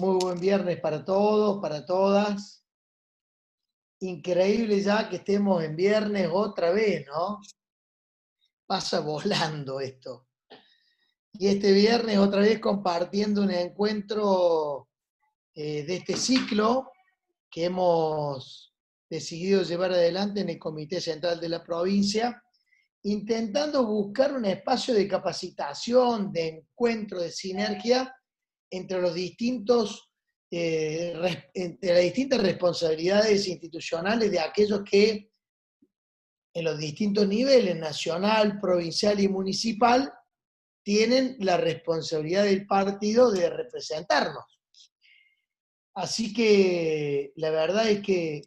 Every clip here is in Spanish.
Muy buen viernes para todos, para todas. Increíble ya que estemos en viernes otra vez, ¿no? Pasa volando esto. Y este viernes otra vez compartiendo un encuentro de este ciclo que hemos decidido llevar adelante en el Comité Central de la provincia, intentando buscar un espacio de capacitación, de encuentro, de sinergia entre los distintos, entre las distintas responsabilidades institucionales de aquellos que en los distintos niveles, nacional, provincial y municipal, tienen la responsabilidad del partido de representarnos. Así que la verdad es que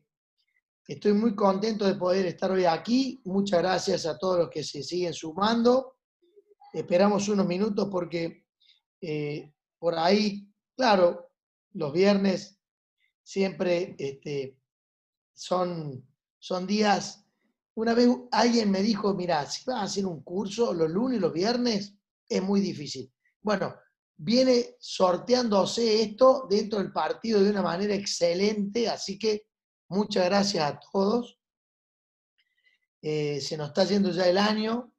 estoy muy contento de poder estar hoy aquí. Muchas gracias a todos los que se siguen sumando. Esperamos unos minutos porque por ahí, claro, los viernes siempre son días. Una vez alguien me dijo, mira, si vas a hacer un curso los lunes y los viernes, es muy difícil. Bueno, viene sorteándose esto dentro del partido de una manera excelente, así que muchas gracias a todos. Se nos está yendo ya el año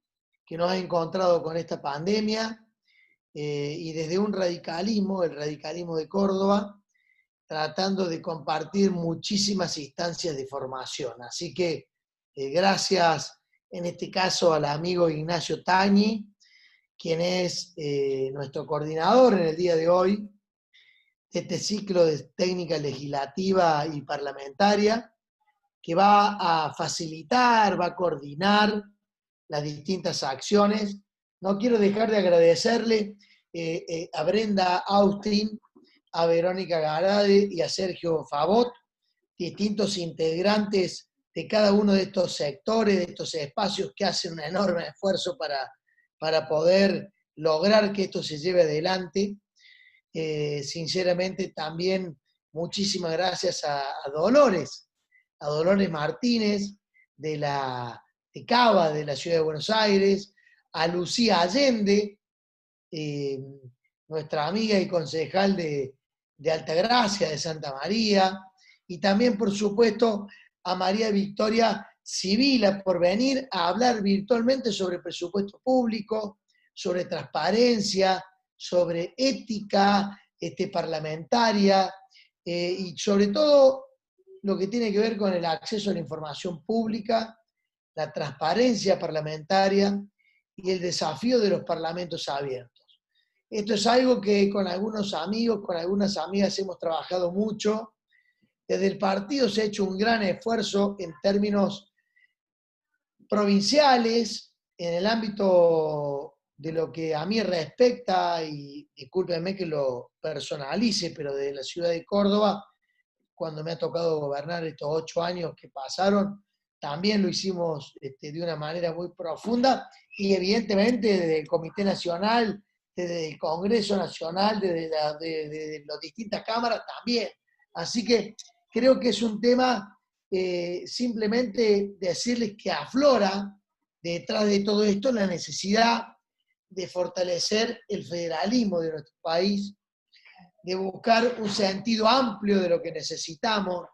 que nos ha encontrado con esta pandemia y desde un radicalismo, el radicalismo de Córdoba, tratando de compartir muchísimas instancias de formación. Así que gracias en este caso al amigo Ignacio Tañi, quien es nuestro coordinador en el día de hoy de este ciclo de técnica legislativa y parlamentaria, que va a facilitar, va a coordinar las distintas acciones. No quiero dejar de agradecerle a Brenda Austin, a Verónica Garade y a Sergio Favot, distintos integrantes de cada uno de estos sectores, de estos espacios que hacen un enorme esfuerzo para poder lograr que esto se lleve adelante. Sinceramente también muchísimas gracias a Dolores Martínez de Cava, de la Ciudad de Buenos Aires, a Lucía Allende, eh, nuestra amiga y concejal de Altagracia, de Santa María, y también, por supuesto, a María Victoria Sibila por venir a hablar virtualmente sobre presupuesto público, sobre transparencia, sobre ética parlamentaria y sobre todo lo que tiene que ver con el acceso a la información pública, la transparencia parlamentaria y el desafío de los parlamentos abiertos. Esto es algo que con algunos amigos, con algunas amigas hemos trabajado mucho. Desde el partido se ha hecho un gran esfuerzo en términos provinciales, en el ámbito de lo que a mí respecta, y discúlpenme que lo personalice, pero de la ciudad de Córdoba, cuando me ha tocado gobernar estos 8 años que pasaron, también lo hicimos de una manera muy profunda y evidentemente desde el Comité Nacional, desde el Congreso Nacional, desde las distintas cámaras también. Así que creo que es un tema simplemente decirles que aflora detrás de todo esto la necesidad de fortalecer el federalismo de nuestro país, de buscar un sentido amplio de lo que necesitamos,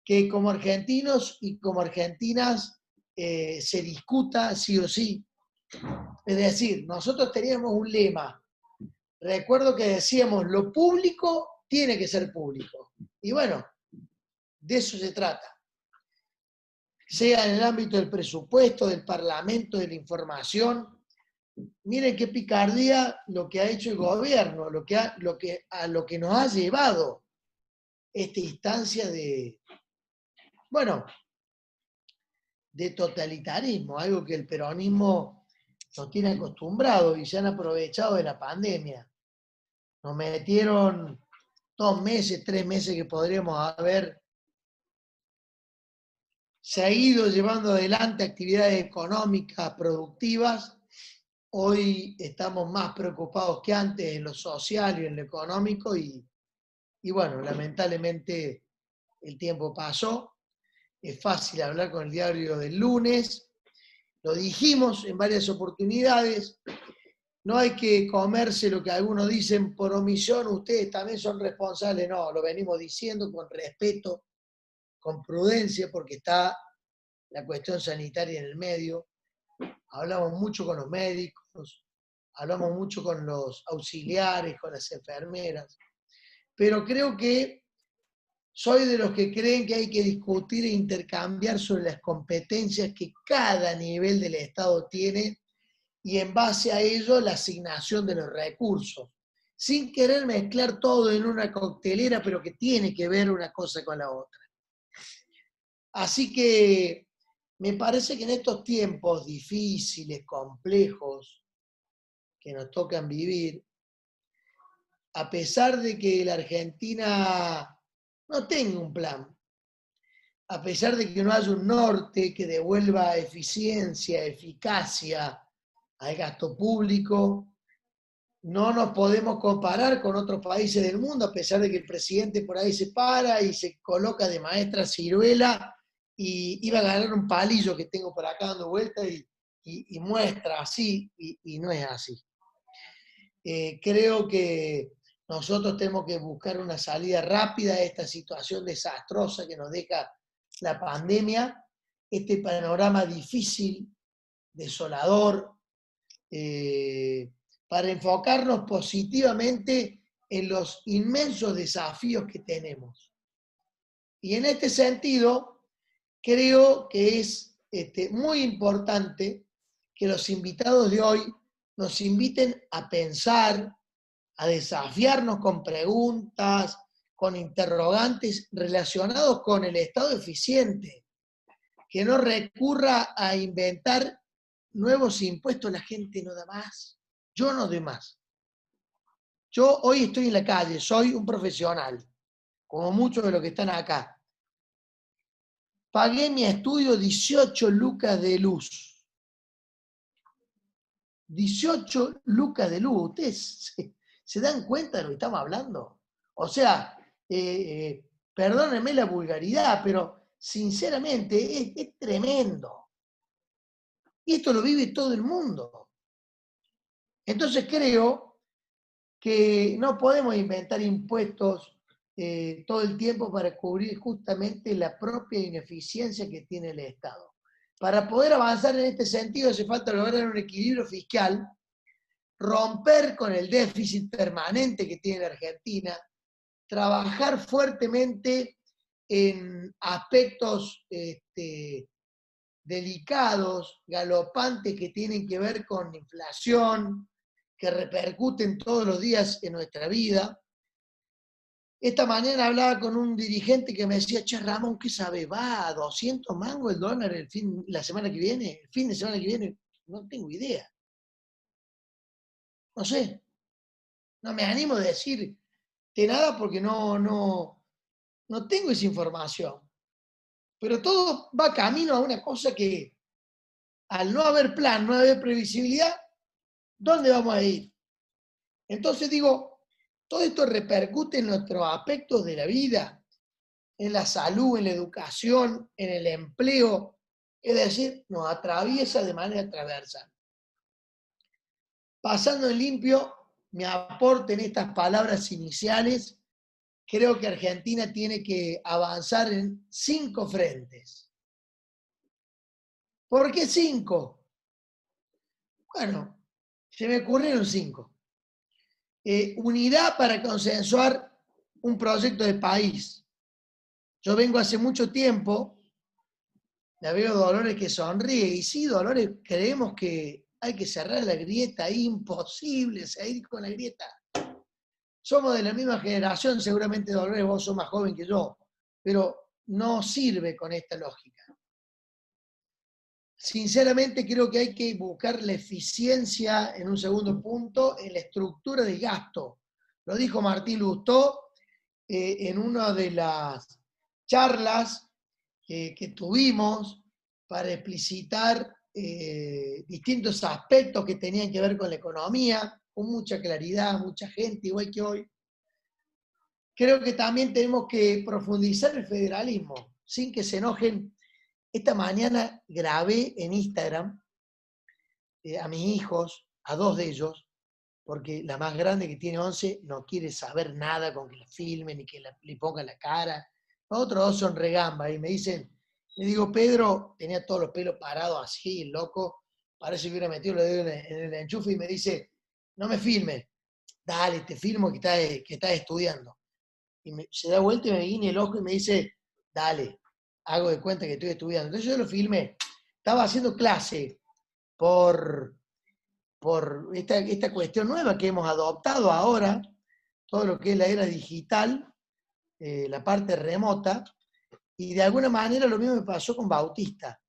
que como argentinos y como argentinas se discuta sí o sí. Es decir, nosotros teníamos un lema, recuerdo que decíamos, lo público tiene que ser público. Y bueno, de eso se trata. Sea en el ámbito del presupuesto, del parlamento, de la información. Miren qué picardía lo que ha hecho el gobierno, a lo que nos ha llevado esta instancia bueno, de totalitarismo, algo que el peronismo nos tiene acostumbrado y se han aprovechado de la pandemia. Nos metieron 2 meses, 3 meses que podríamos haber seguido llevando adelante actividades económicas productivas. Hoy estamos más preocupados que antes en lo social y en lo económico y bueno, lamentablemente el tiempo pasó. Es fácil hablar con el diario del lunes. Lo dijimos en varias oportunidades. no hay que comerse lo que algunos dicen por omisión, ustedes también son responsables, no, lo venimos diciendo con respeto, con prudencia, porque está la cuestión sanitaria en el medio. Hablamos mucho con los médicos, hablamos mucho con los auxiliares, con las enfermeras, pero creo que soy de los que creen que hay que discutir e intercambiar sobre las competencias que cada nivel del Estado tiene y en base a ello la asignación de los recursos, sin querer mezclar todo en una coctelera, pero que tiene que ver una cosa con la otra. Así que me parece que en estos tiempos difíciles, complejos, que nos tocan vivir, a pesar de que la Argentina no tenga un plan, a pesar de que no haya un norte que devuelva eficiencia, eficacia al gasto público, no nos podemos comparar con otros países del mundo, a pesar de que el presidente por ahí se para y se coloca de maestra ciruela y iba a ganar un palillo que tengo por acá dando vueltas y muestra así, y no es así. Creo que nosotros tenemos que buscar una salida rápida a esta situación desastrosa que nos deja la pandemia, este panorama difícil, desolador, para enfocarnos positivamente en los inmensos desafíos que tenemos. Y en este sentido, creo que es muy importante que los invitados de hoy nos inviten a pensar, a desafiarnos con preguntas, con interrogantes relacionados con el Estado eficiente, que no recurra a inventar nuevos impuestos. La gente no da más, yo no doy más. Yo hoy estoy en la calle, soy un profesional, como muchos de los que están acá. Pagué mi estudio 18 lucas de luz. 18 lucas de luz. ¿Ustedes se dan cuenta de lo que estamos hablando? O sea, perdónenme la vulgaridad, pero sinceramente es tremendo. Y esto lo vive todo el mundo. Entonces creo que no podemos inventar impuestos todo el tiempo para cubrir justamente la propia ineficiencia que tiene el Estado. Para poder avanzar en este sentido hace falta lograr un equilibrio fiscal, romper con el déficit permanente que tiene la Argentina, trabajar fuertemente en aspectos delicados, galopantes, que tienen que ver con inflación, que repercuten todos los días en nuestra vida. Esta mañana hablaba con un dirigente que me decía, che, Ramón, ¿qué sabe? ¿Va a 200 mangos el dólar la semana que viene? ¿El fin de semana que viene? No tengo idea. No sé. No me animo a decirte nada porque no tengo esa información. Pero todo va camino a una cosa que, al no haber plan, no haber previsibilidad, ¿dónde vamos a ir? Entonces digo, todo esto repercute en nuestros aspectos de la vida, en la salud, en la educación, en el empleo, es decir, nos atraviesa de manera transversal. Pasando en limpio, mi aporte en estas palabras iniciales, creo que Argentina tiene que avanzar en 5 frentes. ¿Por qué 5? Bueno, se me ocurrieron 5. Unidad para consensuar un proyecto de país. Yo vengo hace mucho tiempo, la veo Dolores que sonríe, y sí, Dolores, creemos que hay que cerrar la grieta, imposible seguir con la grieta. Somos de la misma generación, seguramente Dolores, vos sos más joven que yo, pero no sirve con esta lógica. Sinceramente creo que hay que buscar la eficiencia, en un segundo punto, en la estructura de gasto. Lo dijo Martín Lustó en una de las charlas que tuvimos para explicitar distintos aspectos que tenían que ver con la economía, con mucha claridad, mucha gente, igual que hoy. Creo que también tenemos que profundizar el federalismo, sin que se enojen. Esta mañana grabé en Instagram a mis hijos, a 2 de ellos, porque la más grande, que tiene 11, no quiere saber nada con que la filmen ni que le pongan la cara. Los otros dos son regamba y me dicen, le digo, Pedro, tenía todos los pelos parados así, el loco, parece que hubiera metido los dedos en el enchufe y me dice, no me filmes, dale, te filmo que estás estudiando. Y se da vuelta y me guiña el ojo y me dice, dale, hago de cuenta que estoy estudiando. Entonces yo lo filmé. Estaba haciendo clase por, por esta cuestión nueva que hemos adoptado ahora, todo lo que es la era digital, la parte remota, y de alguna manera lo mismo me pasó con Bautista.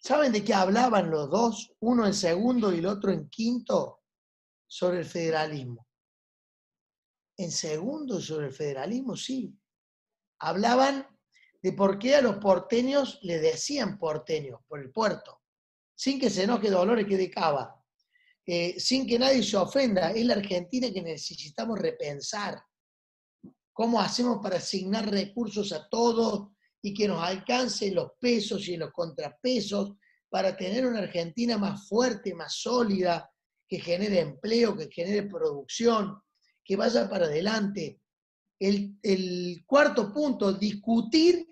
¿Saben de qué hablaban los dos? Uno en segundo y el otro en quinto, sobre el federalismo. En segundo sobre el federalismo, sí. Hablaban de por qué a los porteños le decían porteños por el puerto, sin que se enoje Dolores que de Cava, sin que nadie se ofenda. Es la Argentina que necesitamos repensar. ¿Cómo hacemos para asignar recursos a todos y que nos alcancen los pesos y los contrapesos para tener una Argentina más fuerte, más sólida, que genere empleo, que genere producción, que vaya para adelante? El cuarto punto, discutir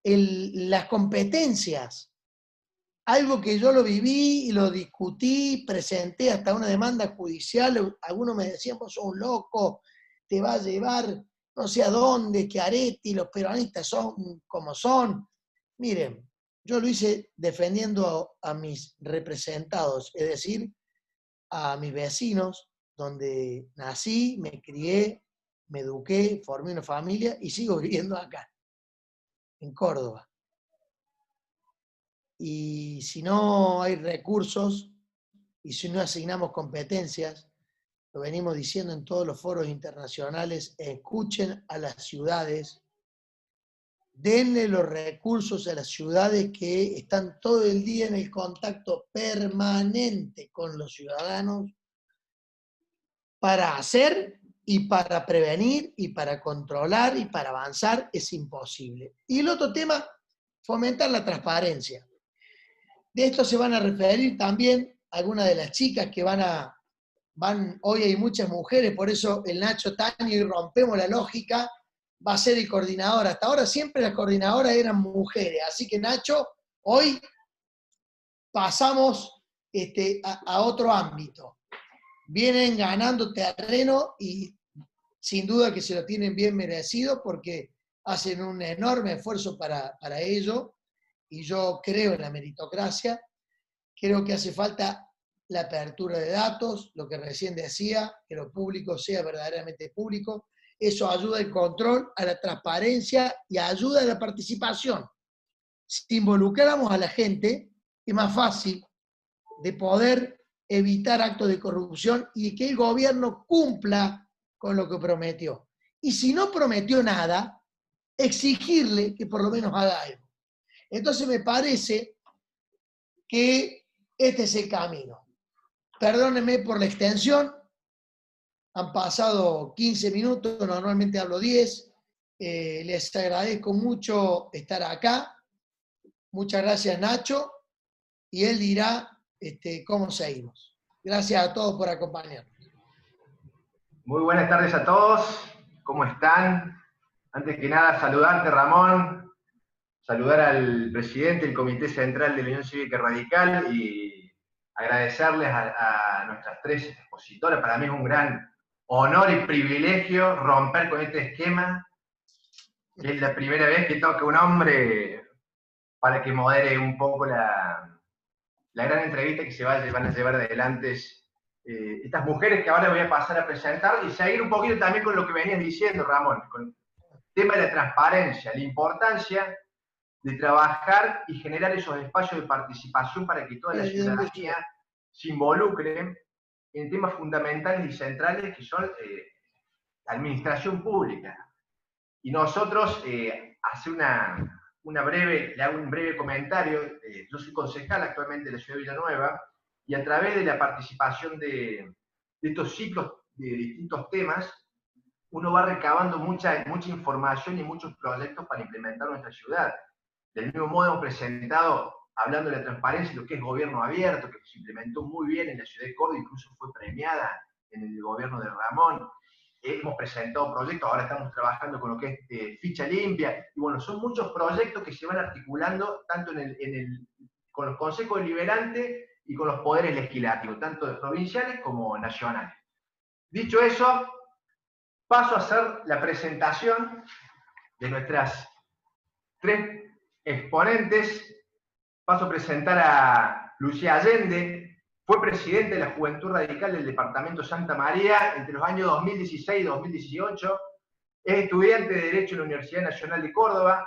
las competencias. Algo que yo lo viví y lo discutí, presenté hasta una demanda judicial. Algunos me decían, vos sos un loco, te va a llevar no sé a dónde, que Areti, los peronistas son como son. Miren, yo lo hice defendiendo a mis representados, es decir, a mis vecinos, donde nací, me crié, me eduqué, formé una familia y sigo viviendo acá, en Córdoba. Y si no hay recursos y si no asignamos competencias, lo venimos diciendo en todos los foros internacionales, escuchen a las ciudades, denle los recursos a las ciudades que están todo el día en el contacto permanente con los ciudadanos para hacer y para prevenir y para controlar y para avanzar. Es imposible. Y el otro tema, fomentar la transparencia. De esto se van a referir también algunas de las chicas que hoy hay muchas mujeres, por eso el Nacho Tani, y rompemos la lógica, va a ser el coordinador. Hasta ahora siempre las coordinadoras eran mujeres, así que Nacho, hoy pasamos a otro ámbito. Vienen ganando terreno y sin duda que se lo tienen bien merecido porque hacen un enorme esfuerzo para ello y yo creo en la meritocracia. Creo que hace falta la apertura de datos, lo que recién decía, que lo público sea verdaderamente público. Eso ayuda al control, a la transparencia y ayuda a la participación. Si involucramos a la gente, es más fácil de poder evitar actos de corrupción y que el gobierno cumpla con lo que prometió. Y si no prometió nada, exigirle que por lo menos haga algo. Entonces me parece que este es el camino. Perdónenme por la extensión, han pasado 15 minutos, normalmente hablo 10. Les agradezco mucho estar acá. Muchas gracias, Nacho, y él dirá cómo seguimos. Gracias a todos por acompañarnos. Muy buenas tardes a todos, ¿cómo están? Antes que nada, saludarte, Ramón, saludar al presidente del Comité Central de la Unión Cívica Radical y agradecerles a nuestras tres expositoras. Para mí es un gran honor y privilegio romper con este esquema, que es la primera vez que toca un hombre para que modere un poco la gran entrevista que van a llevar adelante estas mujeres que ahora voy a pasar a presentar y seguir un poquito también con lo que venías diciendo, Ramón, con el tema de la transparencia, la importancia de trabajar y generar esos espacios de participación para que toda la ciudadanía se involucre en temas fundamentales y centrales que son la administración pública. Y nosotros, hace le hago un breve comentario. Yo soy concejal actualmente de la ciudad de Villanueva y a través de la participación de estos ciclos de distintos temas, uno va recabando mucha información y muchos proyectos para implementar nuestra ciudad. Del mismo modo hemos presentado, hablando de la transparencia, lo que es gobierno abierto, que se implementó muy bien en la ciudad de Córdoba, incluso fue premiada en el gobierno de Ramón. Hemos presentado proyectos, ahora estamos trabajando con lo que es ficha limpia, y bueno, son muchos proyectos que se van articulando tanto con los consejos deliberantes y con los poderes legislativos, tanto provinciales como nacionales. Dicho eso, paso a hacer la presentación de nuestras 3 exponentes. Paso a presentar a Lucía Allende. Fue presidente de la Juventud Radical del Departamento Santa María entre los años 2016 y 2018. Es estudiante de Derecho en la Universidad Nacional de Córdoba,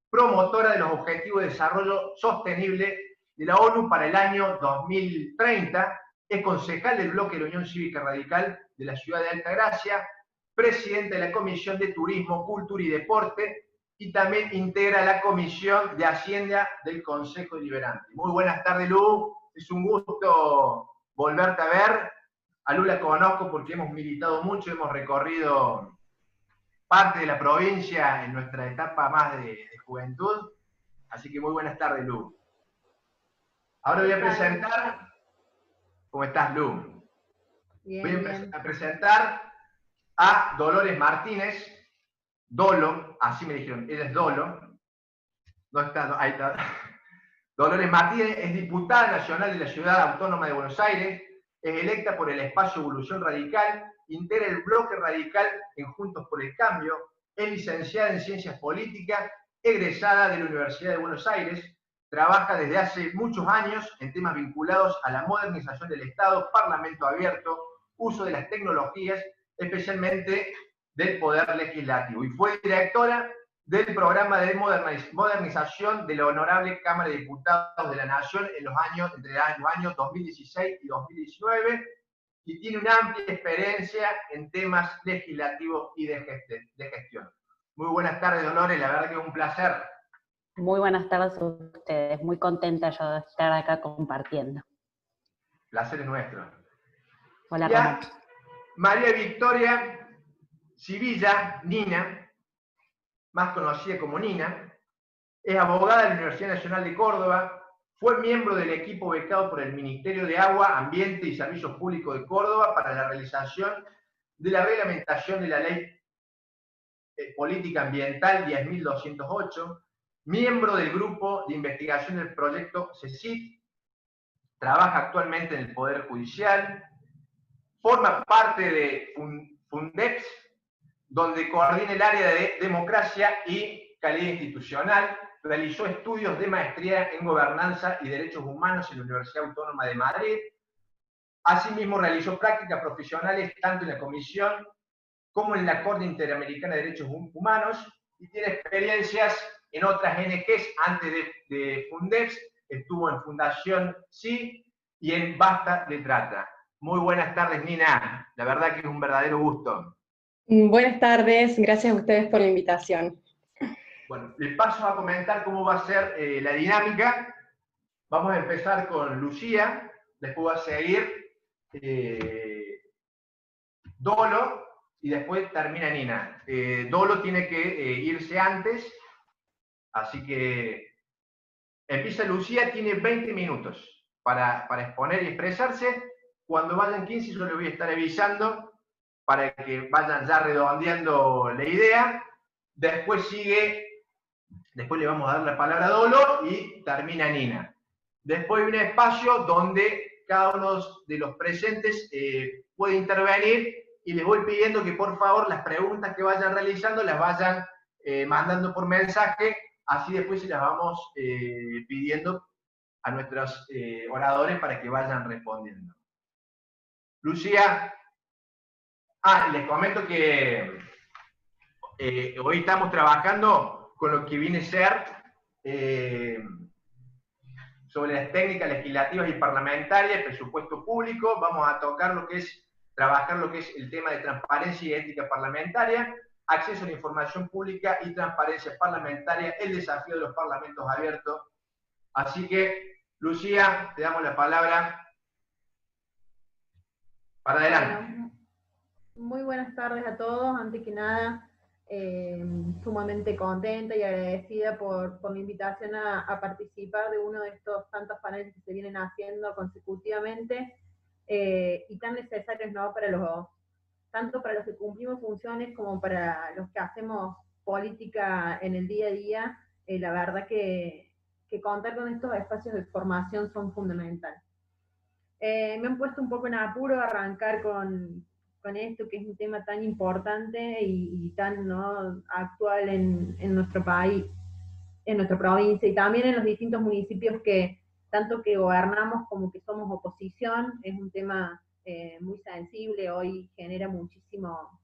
promotora de los Objetivos de Desarrollo Sostenible de la ONU para el año 2030. Es concejal del bloque de la Unión Cívica Radical de la ciudad de Altagracia, presidente de la Comisión de Turismo, Cultura y Deporte, y también integra la Comisión de Hacienda del Consejo Deliberante. Muy buenas tardes, Lu. Es un gusto volverte a ver. A Lu la conozco porque hemos militado mucho, hemos recorrido parte de la provincia en nuestra etapa más de juventud. Así que muy buenas tardes, Lu. Ahora voy a presentar... ¿Cómo estás, Lu? Bien, voy a presentar a Dolores Martínez, Dolo, así me dijeron, ella es Dolo. No está, ahí está. Dolores Martínez es diputada nacional de la Ciudad Autónoma de Buenos Aires, es electa por el espacio Evolución Radical, integra el bloque radical en Juntos por el Cambio, es licenciada en Ciencias Políticas, egresada de la Universidad de Buenos Aires, trabaja desde hace muchos años en temas vinculados a la modernización del Estado, Parlamento abierto, uso de las tecnologías, especialmente del Poder Legislativo, y fue directora del programa de modernización de la Honorable Cámara de Diputados de la Nación entre los años 2016 y 2019, y tiene una amplia experiencia en temas legislativos y de gestión. Muy buenas tardes, Dolores, la verdad que es un placer. Muy buenas tardes a ustedes, muy contenta yo de estar acá compartiendo. Placer es nuestro. Hola, Ramón. María Victoria Sivilla, Nina, más conocida como Nina, es abogada de la Universidad Nacional de Córdoba, fue miembro del equipo becado por el Ministerio de Agua, Ambiente y Servicios Públicos de Córdoba para la realización de la reglamentación de la Ley Política Ambiental 10.208, miembro del grupo de investigación del proyecto CECIT, trabaja actualmente en el Poder Judicial, forma parte de Fundeps, donde coordina el área de democracia y calidad institucional, realizó estudios de maestría en gobernanza y derechos humanos en la Universidad Autónoma de Madrid, asimismo realizó prácticas profesionales tanto en la Comisión como en la Corte Interamericana de Derechos Humanos, y tiene experiencias en otras ONGs antes de Fundeps, estuvo en Fundación Sí y en Basta de Trata. Muy buenas tardes, Nina, la verdad que es un verdadero gusto. Buenas tardes, gracias a ustedes por la invitación. Bueno, les paso a comentar cómo va a ser la dinámica. Vamos a empezar con Lucía, después va a seguir Dolo, y después termina Nina. Dolo tiene que irse antes, así que empieza Lucía, tiene 20 minutos para exponer y expresarse. Cuando vayan 15 yo les voy a estar avisando para que vayan ya redondeando la idea. Después le vamos a dar la palabra a Dolo y termina Nina. Después hay un espacio donde cada uno de los presentes puede intervenir, y les voy pidiendo que por favor las preguntas que vayan realizando las vayan mandando por mensaje, así después se las vamos pidiendo a nuestros oradores para que vayan respondiendo. Lucía, les comento que hoy estamos trabajando con lo que viene a ser sobre las técnicas legislativas y parlamentarias, presupuesto público. Vamos a tocar trabajar lo que es el tema de transparencia y ética parlamentaria, acceso a la información pública y transparencia parlamentaria, el desafío de los parlamentos abiertos. Así que, Lucía, te damos la palabra. Para adelante. Bueno, muy buenas tardes a todos. Antes que nada, sumamente contenta y agradecida por la invitación a participar de uno de estos tantos paneles que se vienen haciendo consecutivamente y tan necesarios, ¿no? Tanto para los que cumplimos funciones como para los que hacemos política en el día a día. La verdad que contar con estos espacios de formación son fundamentales. Me han puesto un poco en apuro arrancar con esto, que es un tema tan importante y tan, ¿no?, actual en nuestro país, en nuestra provincia, y también en los distintos municipios que, tanto que gobernamos como que somos oposición. Es un tema muy sensible, hoy genera muchísimo,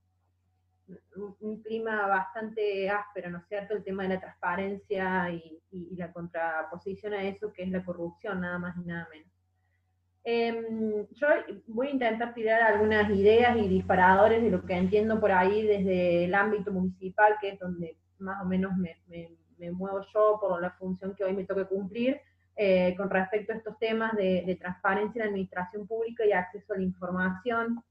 un clima bastante áspero, ¿no es cierto?, el tema de la transparencia y la contraposición a eso, que es la corrupción, nada más y nada menos. Yo voy a intentar tirar algunas ideas y disparadores de lo que entiendo por ahí desde el ámbito municipal, que es donde más o menos me muevo yo por la función que hoy me toca cumplir, con respecto a estos temas de transparencia en la administración pública y acceso a la información.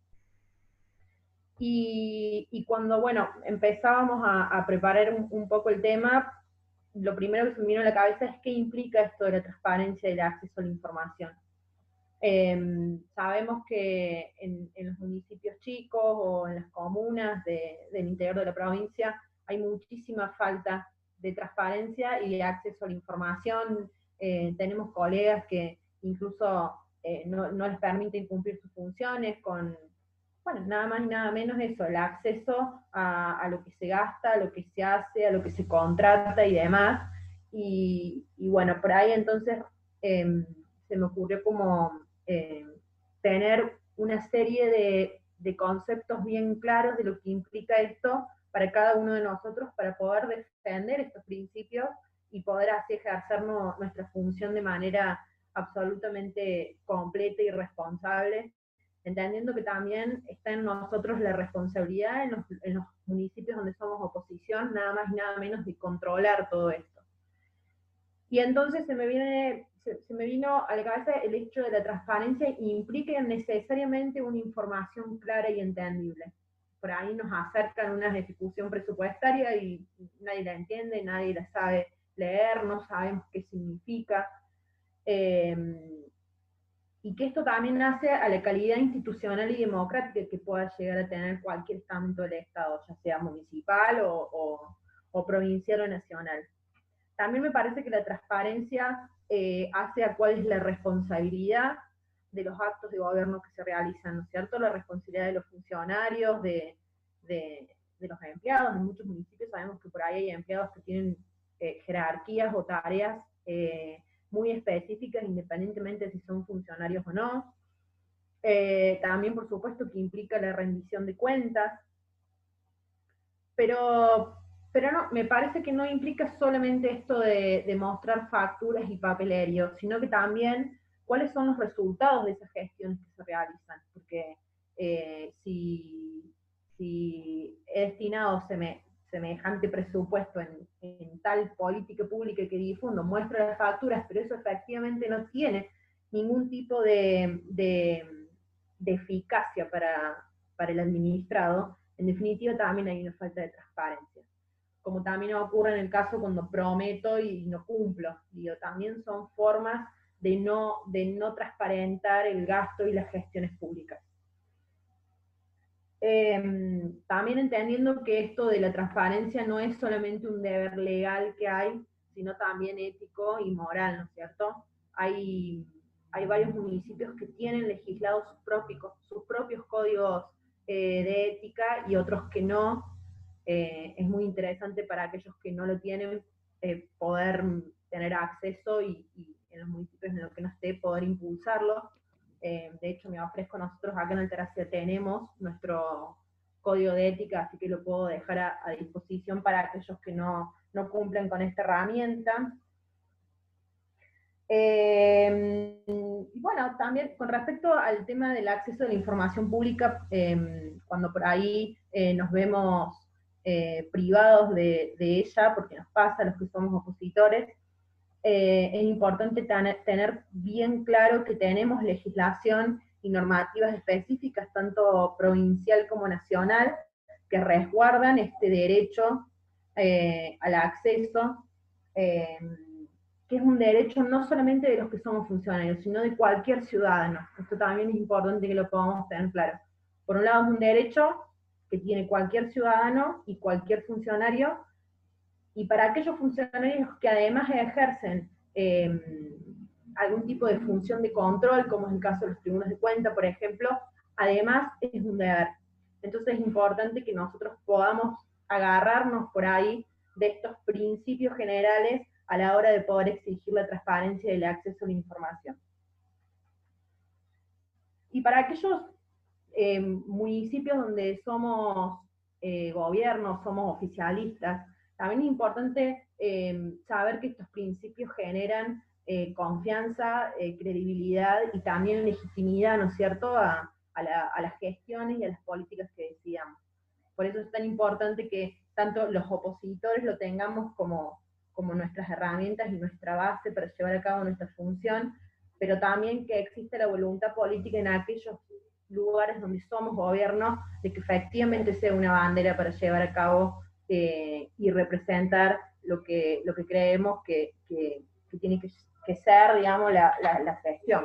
Y cuando, bueno, empezábamos a preparar un poco el tema, lo primero que se me vino a la cabeza es qué implica esto de la transparencia y el acceso a la información. Sabemos que en los municipios chicos o en las comunas del interior de la provincia hay muchísima falta de transparencia y de acceso a la información. Tenemos colegas que incluso no les permiten cumplir sus funciones con, bueno, nada más y nada menos eso, el acceso a lo que se gasta, a lo que se hace, a lo que se contrata y demás. Y bueno, por ahí entonces se me ocurrió como tener una serie de conceptos bien claros de lo que implica esto para cada uno de nosotros, para poder defender estos principios y poder así ejercer nuestra función de manera absolutamente completa y responsable, entendiendo que también está en nosotros la responsabilidad en los municipios donde somos oposición, nada más y nada menos, de controlar todo esto. Y entonces se me vino a la cabeza el hecho de la transparencia implica necesariamente una información clara y entendible. Por ahí nos acercan una ejecución presupuestaria y nadie la entiende, nadie la sabe leer, no sabemos qué significa. Y que esto también nace a la calidad institucional y democrática que pueda llegar a tener cualquier estamento del Estado, ya sea municipal o provincial o nacional. También me parece que la transparencia hace a cuál es la responsabilidad de los actos de gobierno que se realizan, ¿no es cierto? La responsabilidad de los funcionarios, de los empleados. En muchos municipios sabemos que por ahí hay empleados que tienen jerarquías o tareas muy específicas, independientemente de si son funcionarios o no. También, por supuesto, que implica la rendición de cuentas, pero no, me parece que no implica solamente esto de mostrar facturas y papelerio, sino que también cuáles son los resultados de esas gestiones que se realizan, porque si he destinado semejante presupuesto en tal política pública que difundo, muestra las facturas, pero eso efectivamente no tiene ningún tipo de eficacia para el administrado, en definitiva también hay una falta de transparencia. Como también ocurre en el caso cuando prometo y no cumplo. Digo, también son formas de no transparentar el gasto y las gestiones públicas. También entendiendo que esto de la transparencia no es solamente un deber legal que hay, sino también ético y moral, ¿no es cierto? Hay varios municipios que tienen legislados sus propios códigos de ética y otros que no. Es muy interesante para aquellos que no lo tienen poder tener acceso y en los municipios en los que no esté poder impulsarlo. De hecho, me ofrezco, nosotros acá en Altagracia tenemos nuestro código de ética, así que lo puedo dejar a disposición para aquellos que no cumplen con esta herramienta. Y bueno, también con respecto al tema del acceso a la información pública, cuando por ahí nos vemos privados de ella, porque nos pasa a los que somos opositores, es importante tener bien claro que tenemos legislación y normativas específicas, tanto provincial como nacional, que resguardan este derecho al acceso que es un derecho no solamente de los que somos funcionarios, sino de cualquier ciudadano. Esto también es importante que lo podamos tener claro. Por un lado es un derecho que tiene cualquier ciudadano y cualquier funcionario, y para aquellos funcionarios que además ejercen algún tipo de función de control, como es el caso de los tribunos de cuenta, por ejemplo, además es un deber. Entonces es importante que nosotros podamos agarrarnos por ahí de estos principios generales a la hora de poder exigir la transparencia y el acceso a la información. Y para aquellos municipios donde somos gobiernos, somos oficialistas, también es importante saber que estos principios generan confianza, credibilidad y también legitimidad, ¿no es cierto?, a las gestiones y a las políticas que decidamos. Por eso es tan importante que tanto los opositores lo tengamos como nuestras herramientas y nuestra base para llevar a cabo nuestra función, pero también que existe la voluntad política en aquellos lugares donde somos gobierno, de que efectivamente sea una bandera para llevar a cabo y representar lo que creemos que tiene que ser, digamos, la gestión.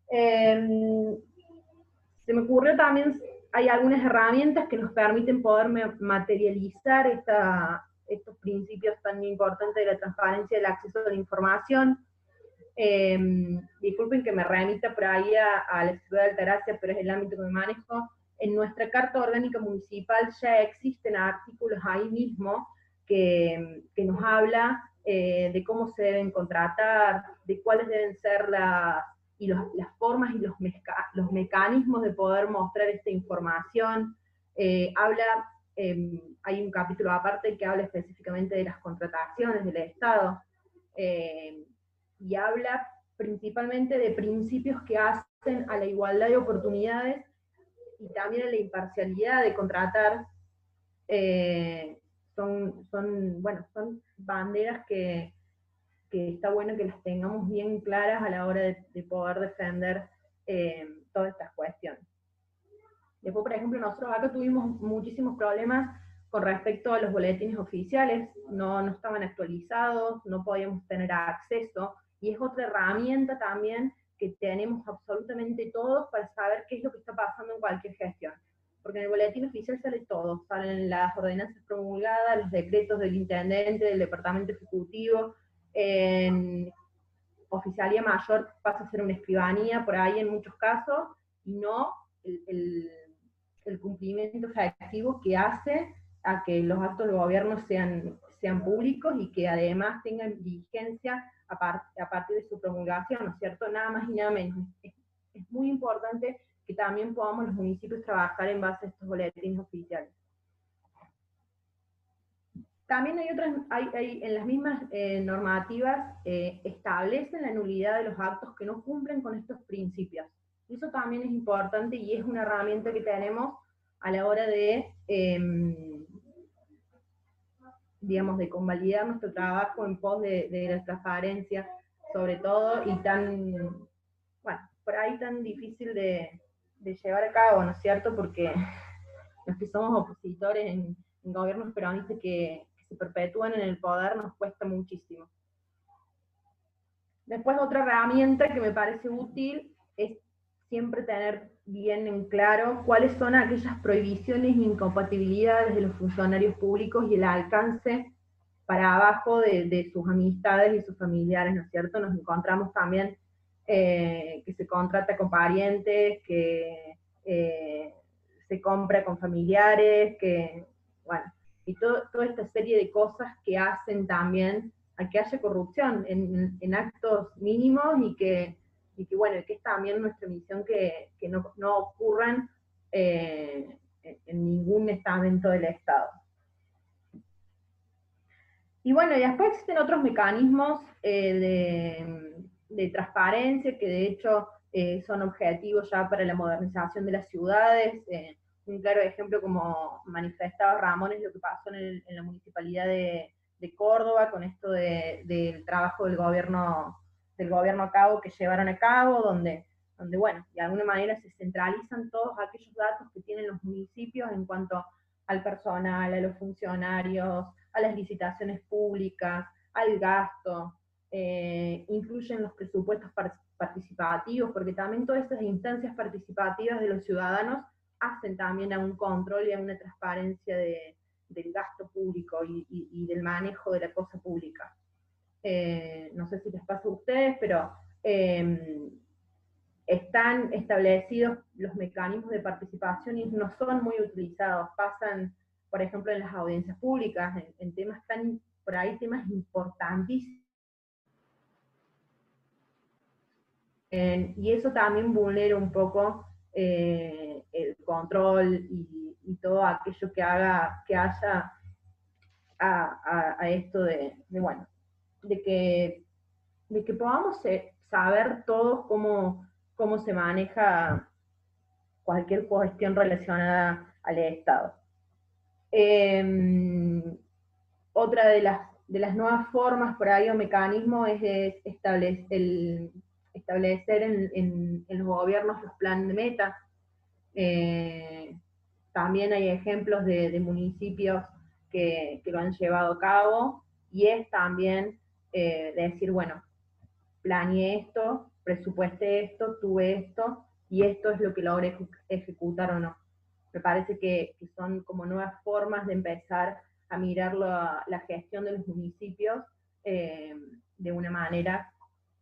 Se me ocurrió también, hay algunas herramientas que nos permiten poder materializar estos principios tan importantes de la transparencia y el acceso a la información. Disculpen que me remita por ahí a la ciudad de Altagracia, pero es el ámbito que me manejo. En nuestra Carta Orgánica Municipal ya existen artículos ahí mismo que nos habla de cómo se deben contratar, de cuáles deben ser las formas y los mecanismos de poder mostrar esta información. Hay un capítulo aparte que habla específicamente de las contrataciones del Estado. Y habla principalmente de principios que hacen a la igualdad de oportunidades y también a la imparcialidad de contratar. Son banderas que está bueno que las tengamos bien claras a la hora de poder defender todas estas cuestiones. Después, por ejemplo, nosotros acá tuvimos muchísimos problemas con respecto a los boletines oficiales, no estaban actualizados, no podíamos tener acceso, y es otra herramienta también que tenemos absolutamente todos para saber qué es lo que está pasando en cualquier gestión. Porque en el boletín oficial sale todo, salen las ordenanzas promulgadas, los decretos del intendente, del departamento ejecutivo, en oficialía mayor pasa a ser una escribanía por ahí en muchos casos, y no el cumplimiento efectivo que hace a que los actos de gobierno sean públicos y que además tengan vigencia a partir de su promulgación, ¿no es cierto? Nada más y nada menos. Es muy importante que también podamos los municipios trabajar en base a estos boletines oficiales. También hay en las mismas normativas establecen la nulidad de los actos que no cumplen con estos principios. Eso también es importante y es una herramienta que tenemos a la hora de, digamos, de convalidar nuestro trabajo en pos de la transparencia, sobre todo, y por ahí tan difícil de llevar a cabo, ¿no es cierto? Porque los que somos opositores en gobiernos peronistas que se perpetúan en el poder nos cuesta muchísimo. Después, otra herramienta que me parece útil es siempre tener bien en claro cuáles son aquellas prohibiciones e incompatibilidades de los funcionarios públicos y el alcance para abajo de sus amistades y sus familiares, ¿no es cierto? Nos encontramos también que se contrata con parientes, que se compra con familiares, y toda esta serie de cosas que hacen también a que haya corrupción en actos mínimos y que es también nuestra misión que no ocurran en ningún estamento del Estado. Y después existen otros mecanismos de transparencia que de hecho son objetivos ya para la modernización de las ciudades. Un claro ejemplo, como manifestaba Ramón, es lo que pasó en la municipalidad de Córdoba con esto del trabajo del gobierno a cabo que llevaron a cabo, donde de alguna manera se centralizan todos aquellos datos que tienen los municipios en cuanto al personal, a los funcionarios, a las licitaciones públicas, al gasto, incluyen los presupuestos participativos, porque también todas esas instancias participativas de los ciudadanos hacen también a un control y a una transparencia del gasto público y del manejo de la cosa pública. No sé si les pasa a ustedes, pero están establecidos los mecanismos de participación y no son muy utilizados. Pasan, por ejemplo, en las audiencias públicas, en temas por ahí temas importantísimos. Y eso también vulnera un poco el control y todo aquello que haya a esto bueno, de que podamos saber todos cómo se maneja cualquier cuestión relacionada al Estado. Otra de las nuevas formas por ahí o mecanismos es establecer en los gobiernos los planes de meta. También hay ejemplos de municipios que lo han llevado a cabo, y es también decir, bueno, planeé esto, presupuesté esto, tuve esto, y esto es lo que logré ejecutar o no. Me parece que son como nuevas formas de empezar a mirar la gestión de los municipios de una manera,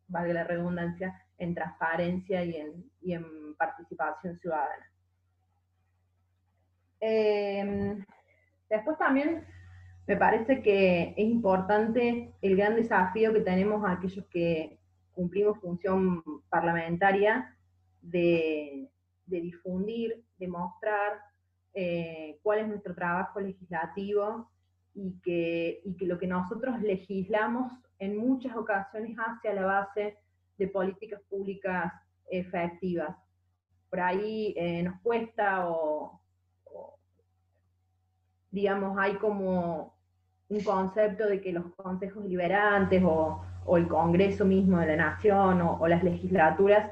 valga la redundancia, en transparencia y en participación ciudadana. Después también me parece que es importante el gran desafío que tenemos a aquellos que cumplimos función parlamentaria de difundir, de mostrar cuál es nuestro trabajo legislativo y que lo que nosotros legislamos en muchas ocasiones hacia la base de políticas públicas efectivas. Por ahí nos cuesta digamos, hay como un concepto de que los consejos deliberantes o el Congreso mismo de la Nación o las legislaturas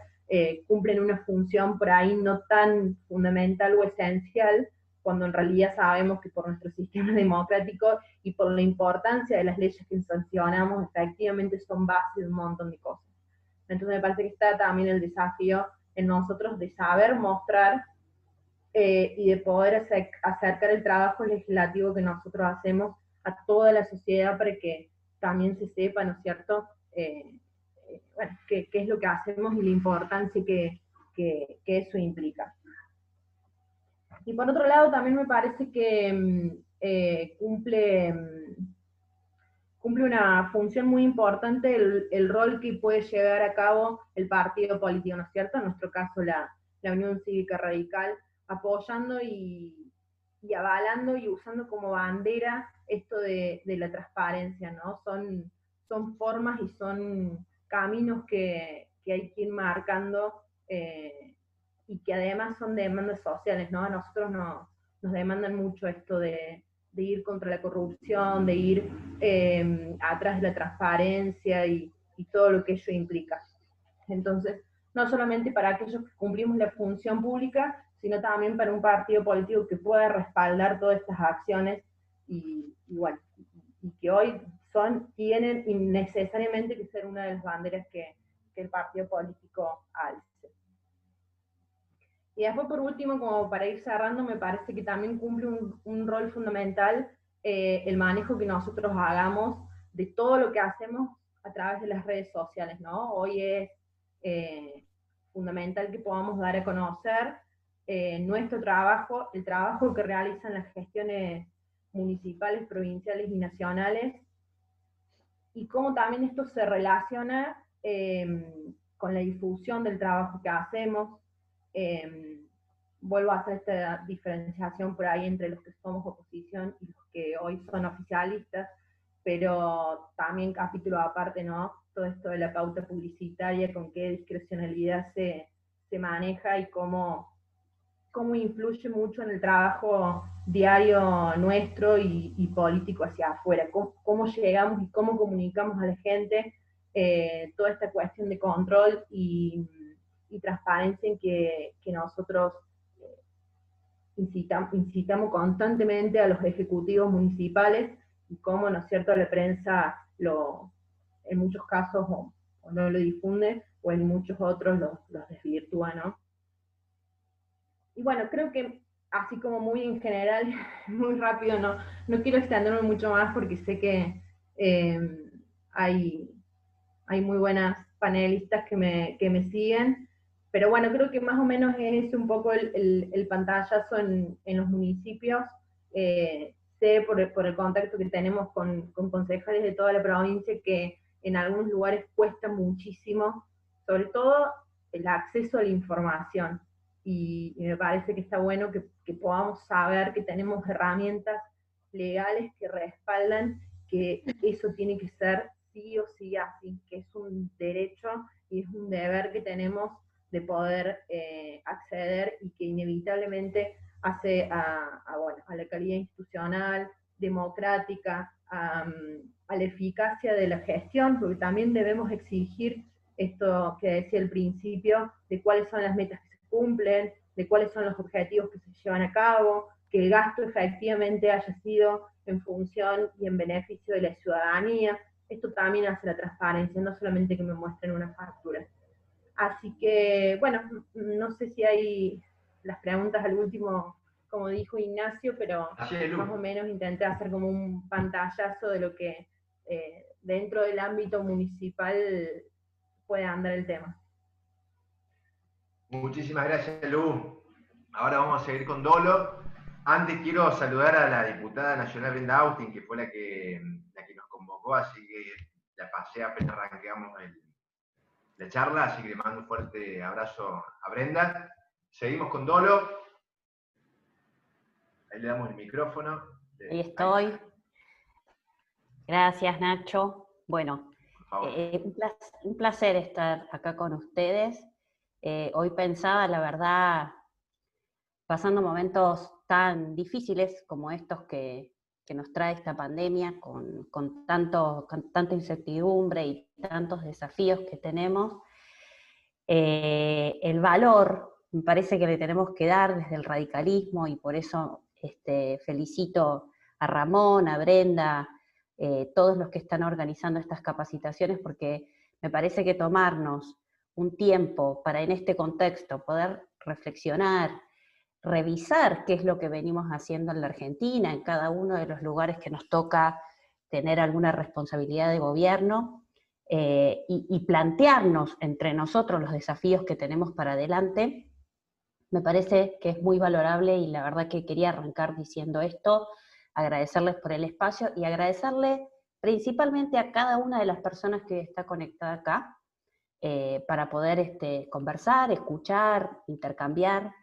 cumplen una función por ahí no tan fundamental o esencial, cuando en realidad sabemos que por nuestro sistema democrático y por la importancia de las leyes que sancionamos, efectivamente son base de un montón de cosas. Entonces me parece que está también el desafío en nosotros de saber mostrar y de poder acercar el trabajo legislativo que nosotros hacemos a toda la sociedad para que también se sepa, ¿no es cierto?, bueno, qué es lo que hacemos y la importancia que eso implica. Y por otro lado, también me parece que cumple una función muy importante el rol que puede llevar a cabo el partido político, ¿no es cierto? En nuestro caso, la Unión Cívica Radical, apoyando y avalando y usando como bandera esto de la transparencia, ¿no? Son formas y son caminos que hay que ir marcando y que además son demandas sociales, ¿no? A nosotros nos demandan mucho esto de ir contra la corrupción, de ir atrás de la transparencia y todo lo que ello implica. Entonces, no solamente para aquellos que cumplimos la función pública, sino también para un partido político que pueda respaldar todas estas acciones y bueno, y que hoy tienen necesariamente que ser una de las banderas que el partido político alce. Y después, por último, como para ir cerrando, me parece que también cumple un rol fundamental el manejo que nosotros hagamos de todo lo que hacemos a través de las redes sociales, ¿no? Hoy es fundamental que podamos dar a conocer nuestro trabajo, el trabajo que realizan las gestiones municipales, provinciales y nacionales, y cómo también esto se relaciona con la difusión del trabajo que hacemos. Vuelvo a hacer esta diferenciación por ahí entre los que somos oposición y los que hoy son oficialistas, pero también capítulo aparte, ¿no? Todo esto de la pauta publicitaria, con qué discrecionalidad se maneja y cómo influye mucho en el trabajo diario nuestro y político hacia afuera, cómo llegamos y cómo comunicamos a la gente toda esta cuestión de control y transparencia en que nosotros incitamos constantemente a los ejecutivos municipales y cómo, ¿no es cierto?, la prensa en muchos casos o no lo difunde, o en muchos otros los desvirtúa, ¿no? Y bueno, creo que así como muy en general, muy rápido, no quiero extenderme mucho más porque sé que hay muy buenas panelistas que me siguen, pero bueno, creo que más o menos es un poco el pantallazo en los municipios. Sé por el contacto que tenemos con concejales de toda la provincia que en algunos lugares cuesta muchísimo, sobre todo el acceso a la información. Y me parece que está bueno que podamos saber que tenemos herramientas legales que respaldan que eso tiene que ser sí o sí así, que es un derecho y es un deber que tenemos de poder acceder y que inevitablemente hace a la calidad institucional, democrática, a la eficacia de la gestión, porque también debemos exigir esto que decía al principio, de cuáles son las metas que se cumplen, de cuáles son los objetivos que se llevan a cabo, que el gasto efectivamente haya sido en función y en beneficio de la ciudadanía. Esto también hace la transparencia, no solamente que me muestren una factura. Así que, bueno, no sé si hay las preguntas al último, como dijo Ignacio, pero más o menos intenté hacer como un pantallazo de lo que dentro del ámbito municipal puede andar el tema. Muchísimas gracias, Lu. Ahora vamos a seguir con Dolo. Antes quiero saludar a la diputada nacional Brenda Austin, que fue la que nos convocó, así que la pasé apenas arrancamos la charla, así que le mando un fuerte abrazo a Brenda. Seguimos con Dolo. Ahí le damos el micrófono. Ahí estoy. Gracias, Nacho. Bueno, un placer estar acá con ustedes. Hoy pensaba, la verdad, pasando momentos tan difíciles como estos que nos trae esta pandemia, con tanta incertidumbre y tantos desafíos que tenemos, el valor me parece que le tenemos que dar desde el radicalismo, y por eso felicito a Ramón, a Brenda, todos los que están organizando estas capacitaciones, porque me parece que tomarnos un tiempo para en este contexto poder reflexionar, revisar qué es lo que venimos haciendo en la Argentina, en cada uno de los lugares que nos toca tener alguna responsabilidad de gobierno, y plantearnos entre nosotros los desafíos que tenemos para adelante, me parece que es muy valorable, y la verdad que quería arrancar diciendo esto, agradecerles por el espacio y agradecerle principalmente a cada una de las personas que está conectada acá, para poder conversar, escuchar, intercambiar,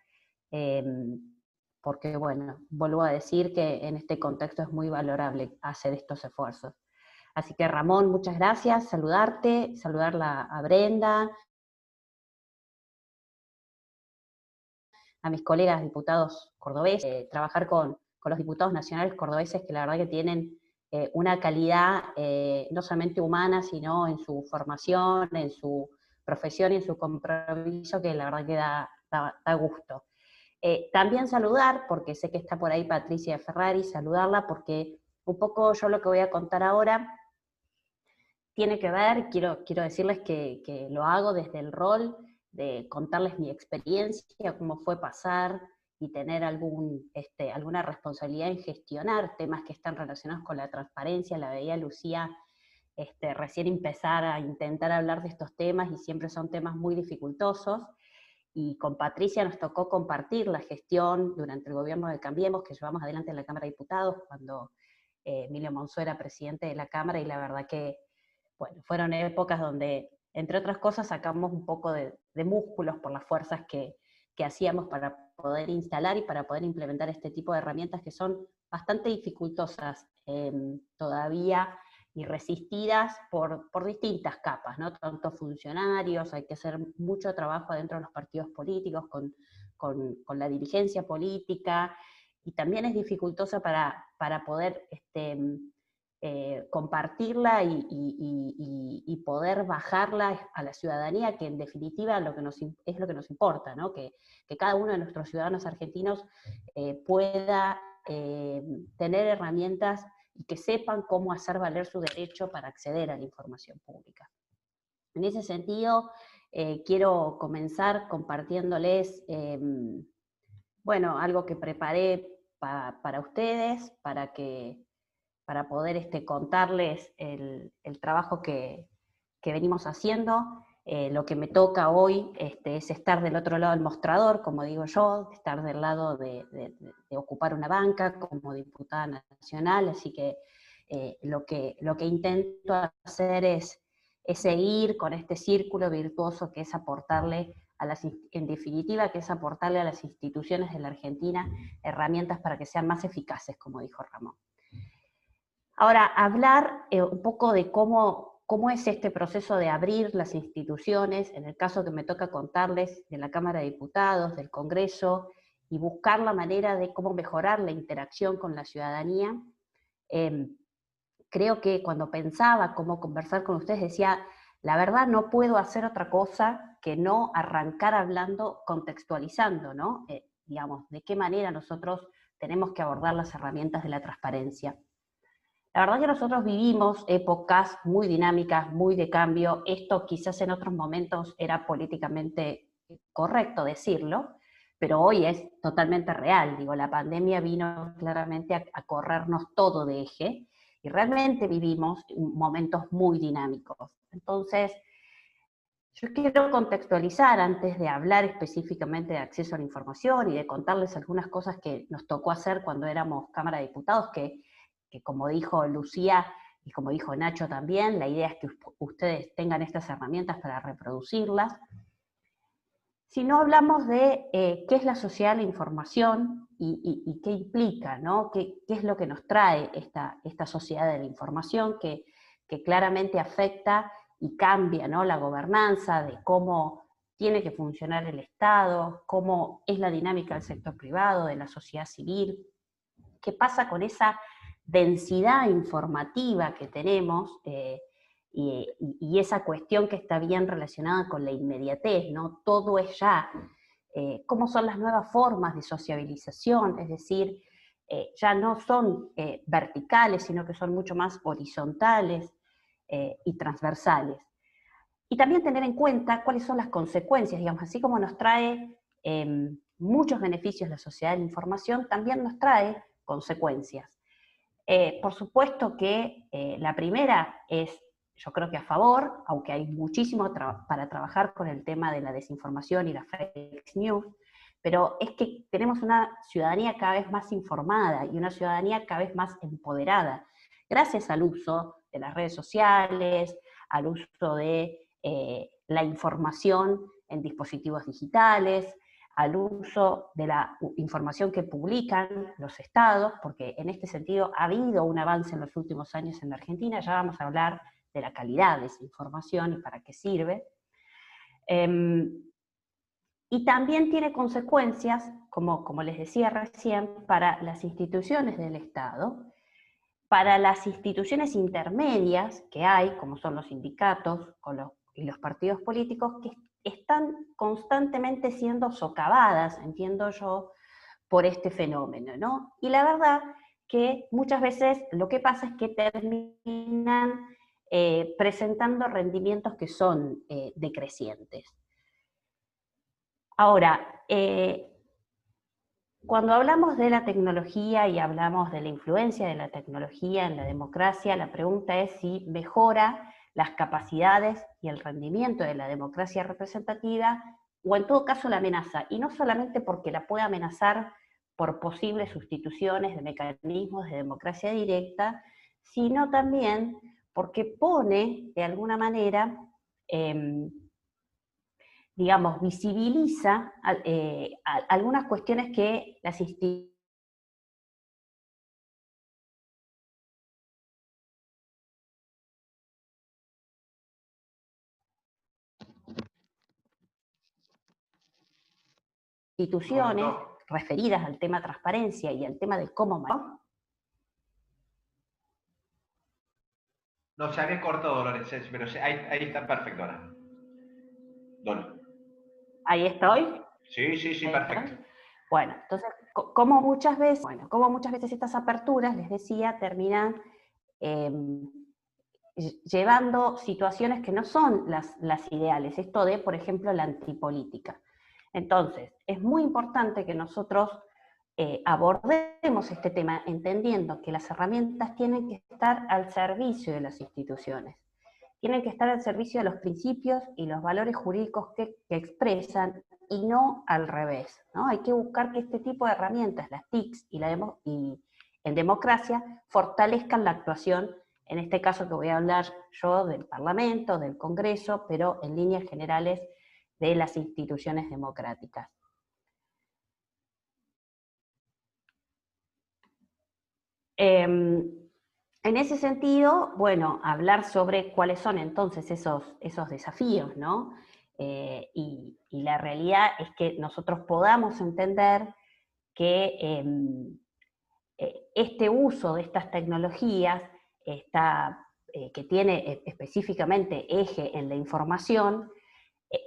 porque bueno, vuelvo a decir que en este contexto es muy valorable hacer estos esfuerzos. Así que Ramón, muchas gracias, saludarla a Brenda, a mis colegas diputados cordobeses, trabajar con los diputados nacionales cordobeses, que la verdad que tienen una calidad no solamente humana, sino en su formación, en su profesión y en su compromiso, que la verdad que da gusto. También saludar, porque sé que está por ahí Patricia Ferrari, saludarla porque un poco yo lo que voy a contar ahora tiene que ver, quiero decirles que lo hago desde el rol de contarles mi experiencia, cómo fue pasar y tener alguna responsabilidad en gestionar temas que están relacionados con la transparencia. La veía Lucía recién empezar a intentar hablar de estos temas, y siempre son temas muy dificultosos. Y con Patricia nos tocó compartir la gestión durante el gobierno de Cambiemos, que llevamos adelante en la Cámara de Diputados, cuando Emilio Monzó era presidente de la Cámara, y la verdad que, bueno, fueron épocas donde, entre otras cosas, sacamos un poco de músculos por las fuerzas que hacíamos para poder instalar y para poder implementar este tipo de herramientas que son bastante dificultosas todavía, y resistidas por distintas capas, ¿no? Tanto funcionarios, hay que hacer mucho trabajo adentro de los partidos políticos, con la dirigencia política, y también es dificultosa para poder compartirla y poder bajarla a la ciudadanía, que en definitiva es lo que nos importa, ¿no? Que cada uno de nuestros ciudadanos argentinos pueda tener herramientas y que sepan cómo hacer valer su derecho para acceder a la información pública. En ese sentido, quiero comenzar compartiéndoles, bueno, algo que preparé para ustedes, para poder contarles el trabajo que venimos haciendo. Lo que me toca hoy es estar del otro lado del mostrador, como digo yo, estar del lado de ocupar una banca como diputada nacional, así que lo que intento hacer es seguir con este círculo virtuoso que es aportarle en definitiva, que es aportarle a las instituciones de la Argentina herramientas para que sean más eficaces, como dijo Ramón. Ahora, hablar un poco de cómo es este proceso de abrir las instituciones, en el caso que me toca contarles de la Cámara de Diputados, del Congreso, y buscar la manera de cómo mejorar la interacción con la ciudadanía. Creo que cuando pensaba cómo conversar con ustedes, decía, la verdad no puedo hacer otra cosa que no arrancar hablando, contextualizando, ¿no? Digamos, de qué manera nosotros tenemos que abordar las herramientas de la transparencia. La verdad que nosotros vivimos épocas muy dinámicas, muy de cambio. Esto quizás en otros momentos era políticamente correcto decirlo, pero hoy es totalmente real. Digo, la pandemia vino claramente a corrernos todo de eje y realmente vivimos momentos muy dinámicos. Entonces, yo quiero contextualizar antes de hablar específicamente de acceso a la información y de contarles algunas cosas que nos tocó hacer cuando éramos Cámara de Diputados, que como dijo Lucía y como dijo Nacho también, la idea es que ustedes tengan estas herramientas para reproducirlas. Si no hablamos de qué es la sociedad de la información y qué implica, ¿no? ¿Qué es lo que nos trae esta sociedad de la información que claramente afecta y cambia, ¿no? La gobernanza, de cómo tiene que funcionar el Estado, cómo es la dinámica del sector privado, de la sociedad civil, qué pasa con esa densidad informativa que tenemos y esa cuestión que está bien relacionada con la inmediatez, ¿no? Todo es ya. ¿Cómo son las nuevas formas de sociabilización? Es decir, ya no son verticales, sino que son mucho más horizontales y transversales. Y también tener en cuenta cuáles son las consecuencias, digamos, así como nos trae muchos beneficios la sociedad de la información, también nos trae consecuencias. Por supuesto que la primera es, yo creo que a favor, aunque hay muchísimo para trabajar con el tema de la desinformación y la fake news, pero es que tenemos una ciudadanía cada vez más informada y una ciudadanía cada vez más empoderada, gracias al uso de las redes sociales, al uso de la información en dispositivos digitales, al uso de la información que publican los estados, porque en este sentido ha habido un avance en los últimos años en la Argentina, ya vamos a hablar de la calidad de esa información y para qué sirve. Y también tiene consecuencias, como les decía recién, para las instituciones del Estado, para las instituciones intermedias que hay, como son los sindicatos y los partidos políticos, que están constantemente siendo socavadas, entiendo yo, por este fenómeno, ¿no? Y la verdad que muchas veces lo que pasa es que terminan presentando rendimientos que son decrecientes. Ahora, cuando hablamos de la tecnología y hablamos de la influencia de la tecnología en la democracia, la pregunta es si mejora las capacidades y el rendimiento de la democracia representativa, o en todo caso la amenaza, y no solamente porque la puede amenazar por posibles sustituciones de mecanismos de democracia directa, sino también porque pone, de alguna manera, digamos, visibiliza algunas cuestiones que las instituciones referidas al tema transparencia y al tema de cómo... No, se había cortado, Dolores, pero ahí está perfecto ahora. Dolores. ¿Ahí estoy? Sí, perfecto. Bueno, entonces como muchas veces estas aperturas, les decía, terminan llevando situaciones que no son las ideales. Esto de, por ejemplo, la antipolítica. Entonces, es muy importante que nosotros abordemos este tema entendiendo que las herramientas tienen que estar al servicio de las instituciones. Tienen que estar al servicio de los principios y los valores jurídicos que expresan, y no al revés, ¿no? Hay que buscar que este tipo de herramientas, las TICs y en democracia, fortalezcan la actuación, en este caso que voy a hablar yo del Parlamento, del Congreso, pero en líneas generales de las instituciones democráticas. En ese sentido, bueno, hablar sobre cuáles son entonces esos desafíos, ¿no? Y la realidad es que nosotros podamos entender que este uso de estas tecnologías que tiene específicamente eje en la información,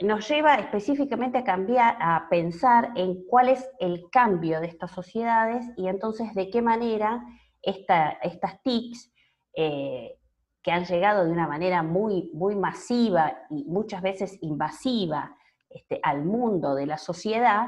nos lleva específicamente a pensar en cuál es el cambio de estas sociedades y entonces de qué manera estas TICs, que han llegado de una manera muy, muy masiva y muchas veces invasiva al mundo de la sociedad,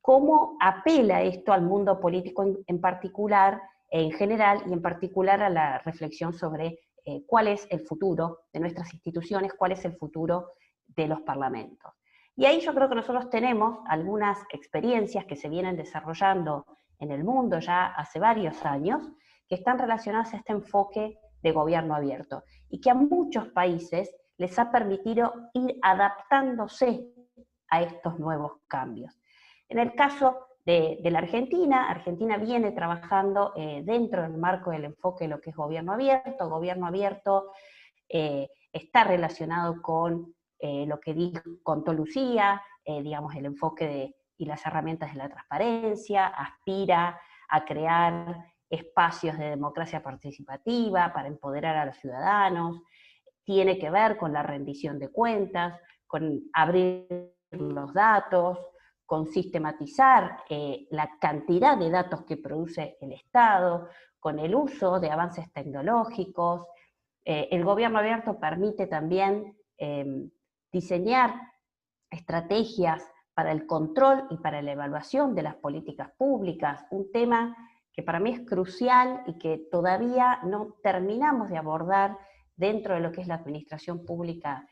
cómo apela esto al mundo político en particular, en general, y en particular a la reflexión sobre cuál es el futuro de nuestras instituciones, cuál es el futuro de los parlamentos. Y ahí yo creo que nosotros tenemos algunas experiencias que se vienen desarrollando en el mundo ya hace varios años, que están relacionadas a este enfoque de gobierno abierto, y que a muchos países les ha permitido ir adaptándose a estos nuevos cambios. En el caso de la Argentina, Argentina viene trabajando dentro del marco del enfoque de lo que es gobierno abierto. Gobierno abierto está relacionado con lo que contó Lucía, digamos, el enfoque y las herramientas de la transparencia, aspira a crear espacios de democracia participativa para empoderar a los ciudadanos, tiene que ver con la rendición de cuentas, con abrir los datos, con sistematizar la cantidad de datos que produce el Estado, con el uso de avances tecnológicos. El gobierno abierto permite también diseñar estrategias para el control y para la evaluación de las políticas públicas, un tema que para mí es crucial y que todavía no terminamos de abordar dentro de lo que es la administración pública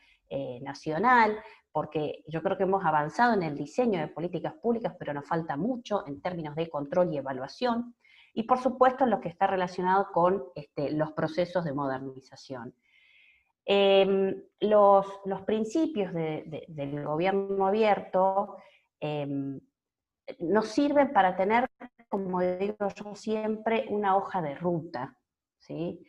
nacional, porque yo creo que hemos avanzado en el diseño de políticas públicas, pero nos falta mucho en términos de control y evaluación, y por supuesto en lo que está relacionado con los procesos de modernización. Los principios del gobierno abierto nos sirven para tener, como digo yo siempre, una hoja de ruta, ¿sí?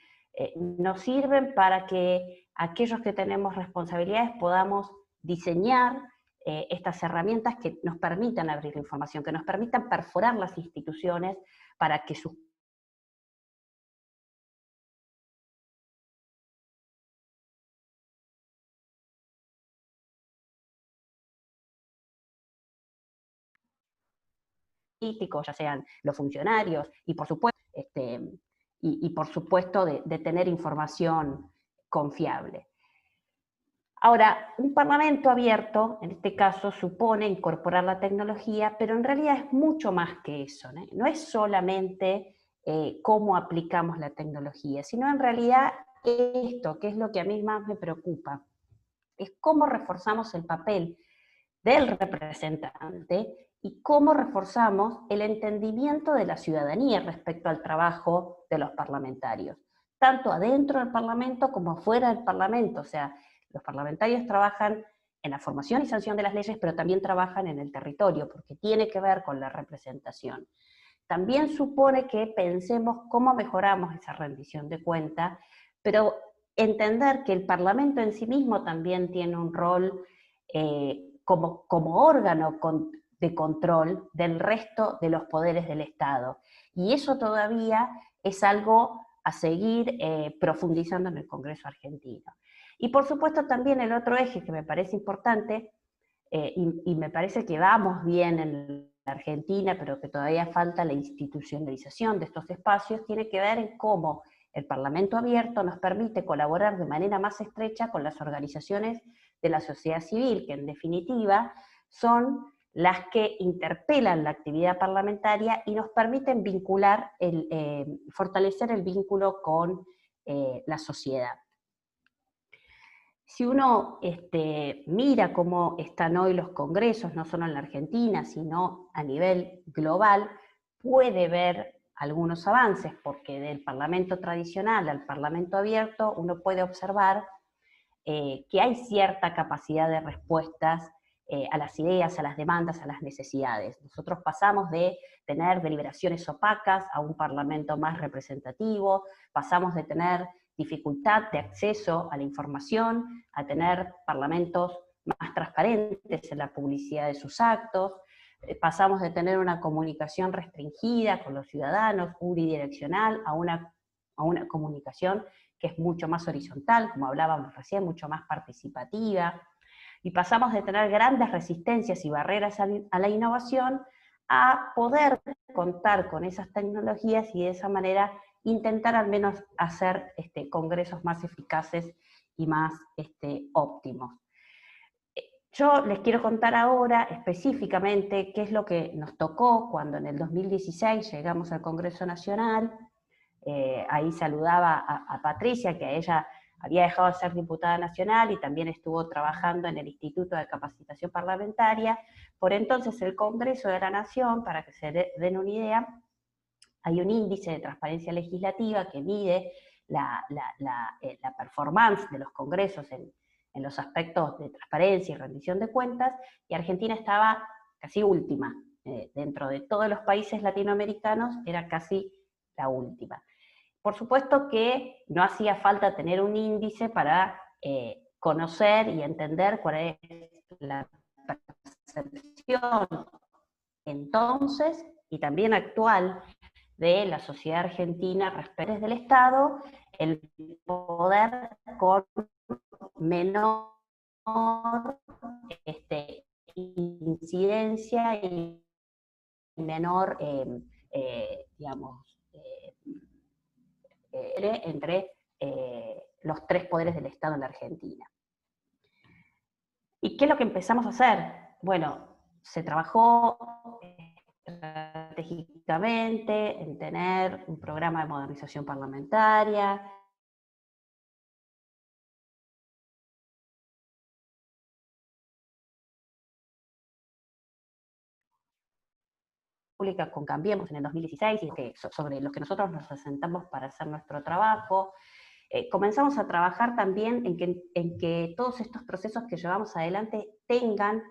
Nos sirven para que aquellos que tenemos responsabilidades podamos diseñar estas herramientas que nos permitan abrir la información, que nos permitan perforar las instituciones para que sus políticos, ya sean los funcionarios, y por supuesto, por supuesto de tener información confiable. Ahora, un parlamento abierto, en este caso, supone incorporar la tecnología, pero en realidad es mucho más que eso, ¿no? No es solamente cómo aplicamos la tecnología, sino en realidad esto, que es lo que a mí más me preocupa, es cómo reforzamos el papel del representante y cómo reforzamos el entendimiento de la ciudadanía respecto al trabajo de los parlamentarios, tanto adentro del Parlamento como fuera del Parlamento. O sea, los parlamentarios trabajan en la formación y sanción de las leyes, pero también trabajan en el territorio, porque tiene que ver con la representación. También supone que pensemos cómo mejoramos esa rendición de cuentas, pero entender que el Parlamento en sí mismo también tiene un rol como órgano de control del resto de los poderes del Estado. Y eso todavía es algo a seguir profundizando en el Congreso argentino. Y por supuesto también el otro eje que me parece importante, y me parece que vamos bien en Argentina, pero que todavía falta la institucionalización de estos espacios, tiene que ver en cómo el Parlamento abierto nos permite colaborar de manera más estrecha con las organizaciones de la sociedad civil, que en definitiva son las que interpelan la actividad parlamentaria y nos permiten vincular, fortalecer el vínculo con la sociedad. Si uno mira cómo están hoy los congresos, no solo en la Argentina, sino a nivel global, puede ver algunos avances, porque del Parlamento tradicional al Parlamento abierto uno puede observar que hay cierta capacidad de respuestas a las ideas, a las demandas, a las necesidades. Nosotros pasamos de tener deliberaciones opacas a un Parlamento más representativo, pasamos de tener dificultad de acceso a la información, a tener parlamentos más transparentes en la publicidad de sus actos, pasamos de tener una comunicación restringida con los ciudadanos, unidireccional, a una comunicación que es mucho más horizontal, como hablábamos recién, mucho más participativa, y pasamos de tener grandes resistencias y barreras a la innovación a poder contar con esas tecnologías y de esa manera intentar al menos hacer congresos más eficaces y más óptimos. Yo les quiero contar ahora específicamente qué es lo que nos tocó cuando en el 2016 llegamos al Congreso Nacional. Ahí saludaba a Patricia, que ella había dejado de ser diputada nacional y también estuvo trabajando en el Instituto de Capacitación Parlamentaria. Por entonces el Congreso de la Nación, para que se den una idea, hay un índice de transparencia legislativa que mide la performance de los congresos en los aspectos de transparencia y rendición de cuentas, y Argentina estaba casi última. Dentro de todos los países latinoamericanos era casi la última. Por supuesto que no hacía falta tener un índice para conocer y entender cuál es la percepción entonces y también actual de la sociedad argentina respecto del Estado, el poder con menor incidencia y menor, entre los tres poderes del Estado en la Argentina. ¿Y qué es lo que empezamos a hacer? Bueno, se trabajó estratégicamente en tener un programa de modernización parlamentaria, pública con Cambiemos en el 2016, sobre los que nosotros nos asentamos para hacer nuestro trabajo. Comenzamos a trabajar también en que todos estos procesos que llevamos adelante tengan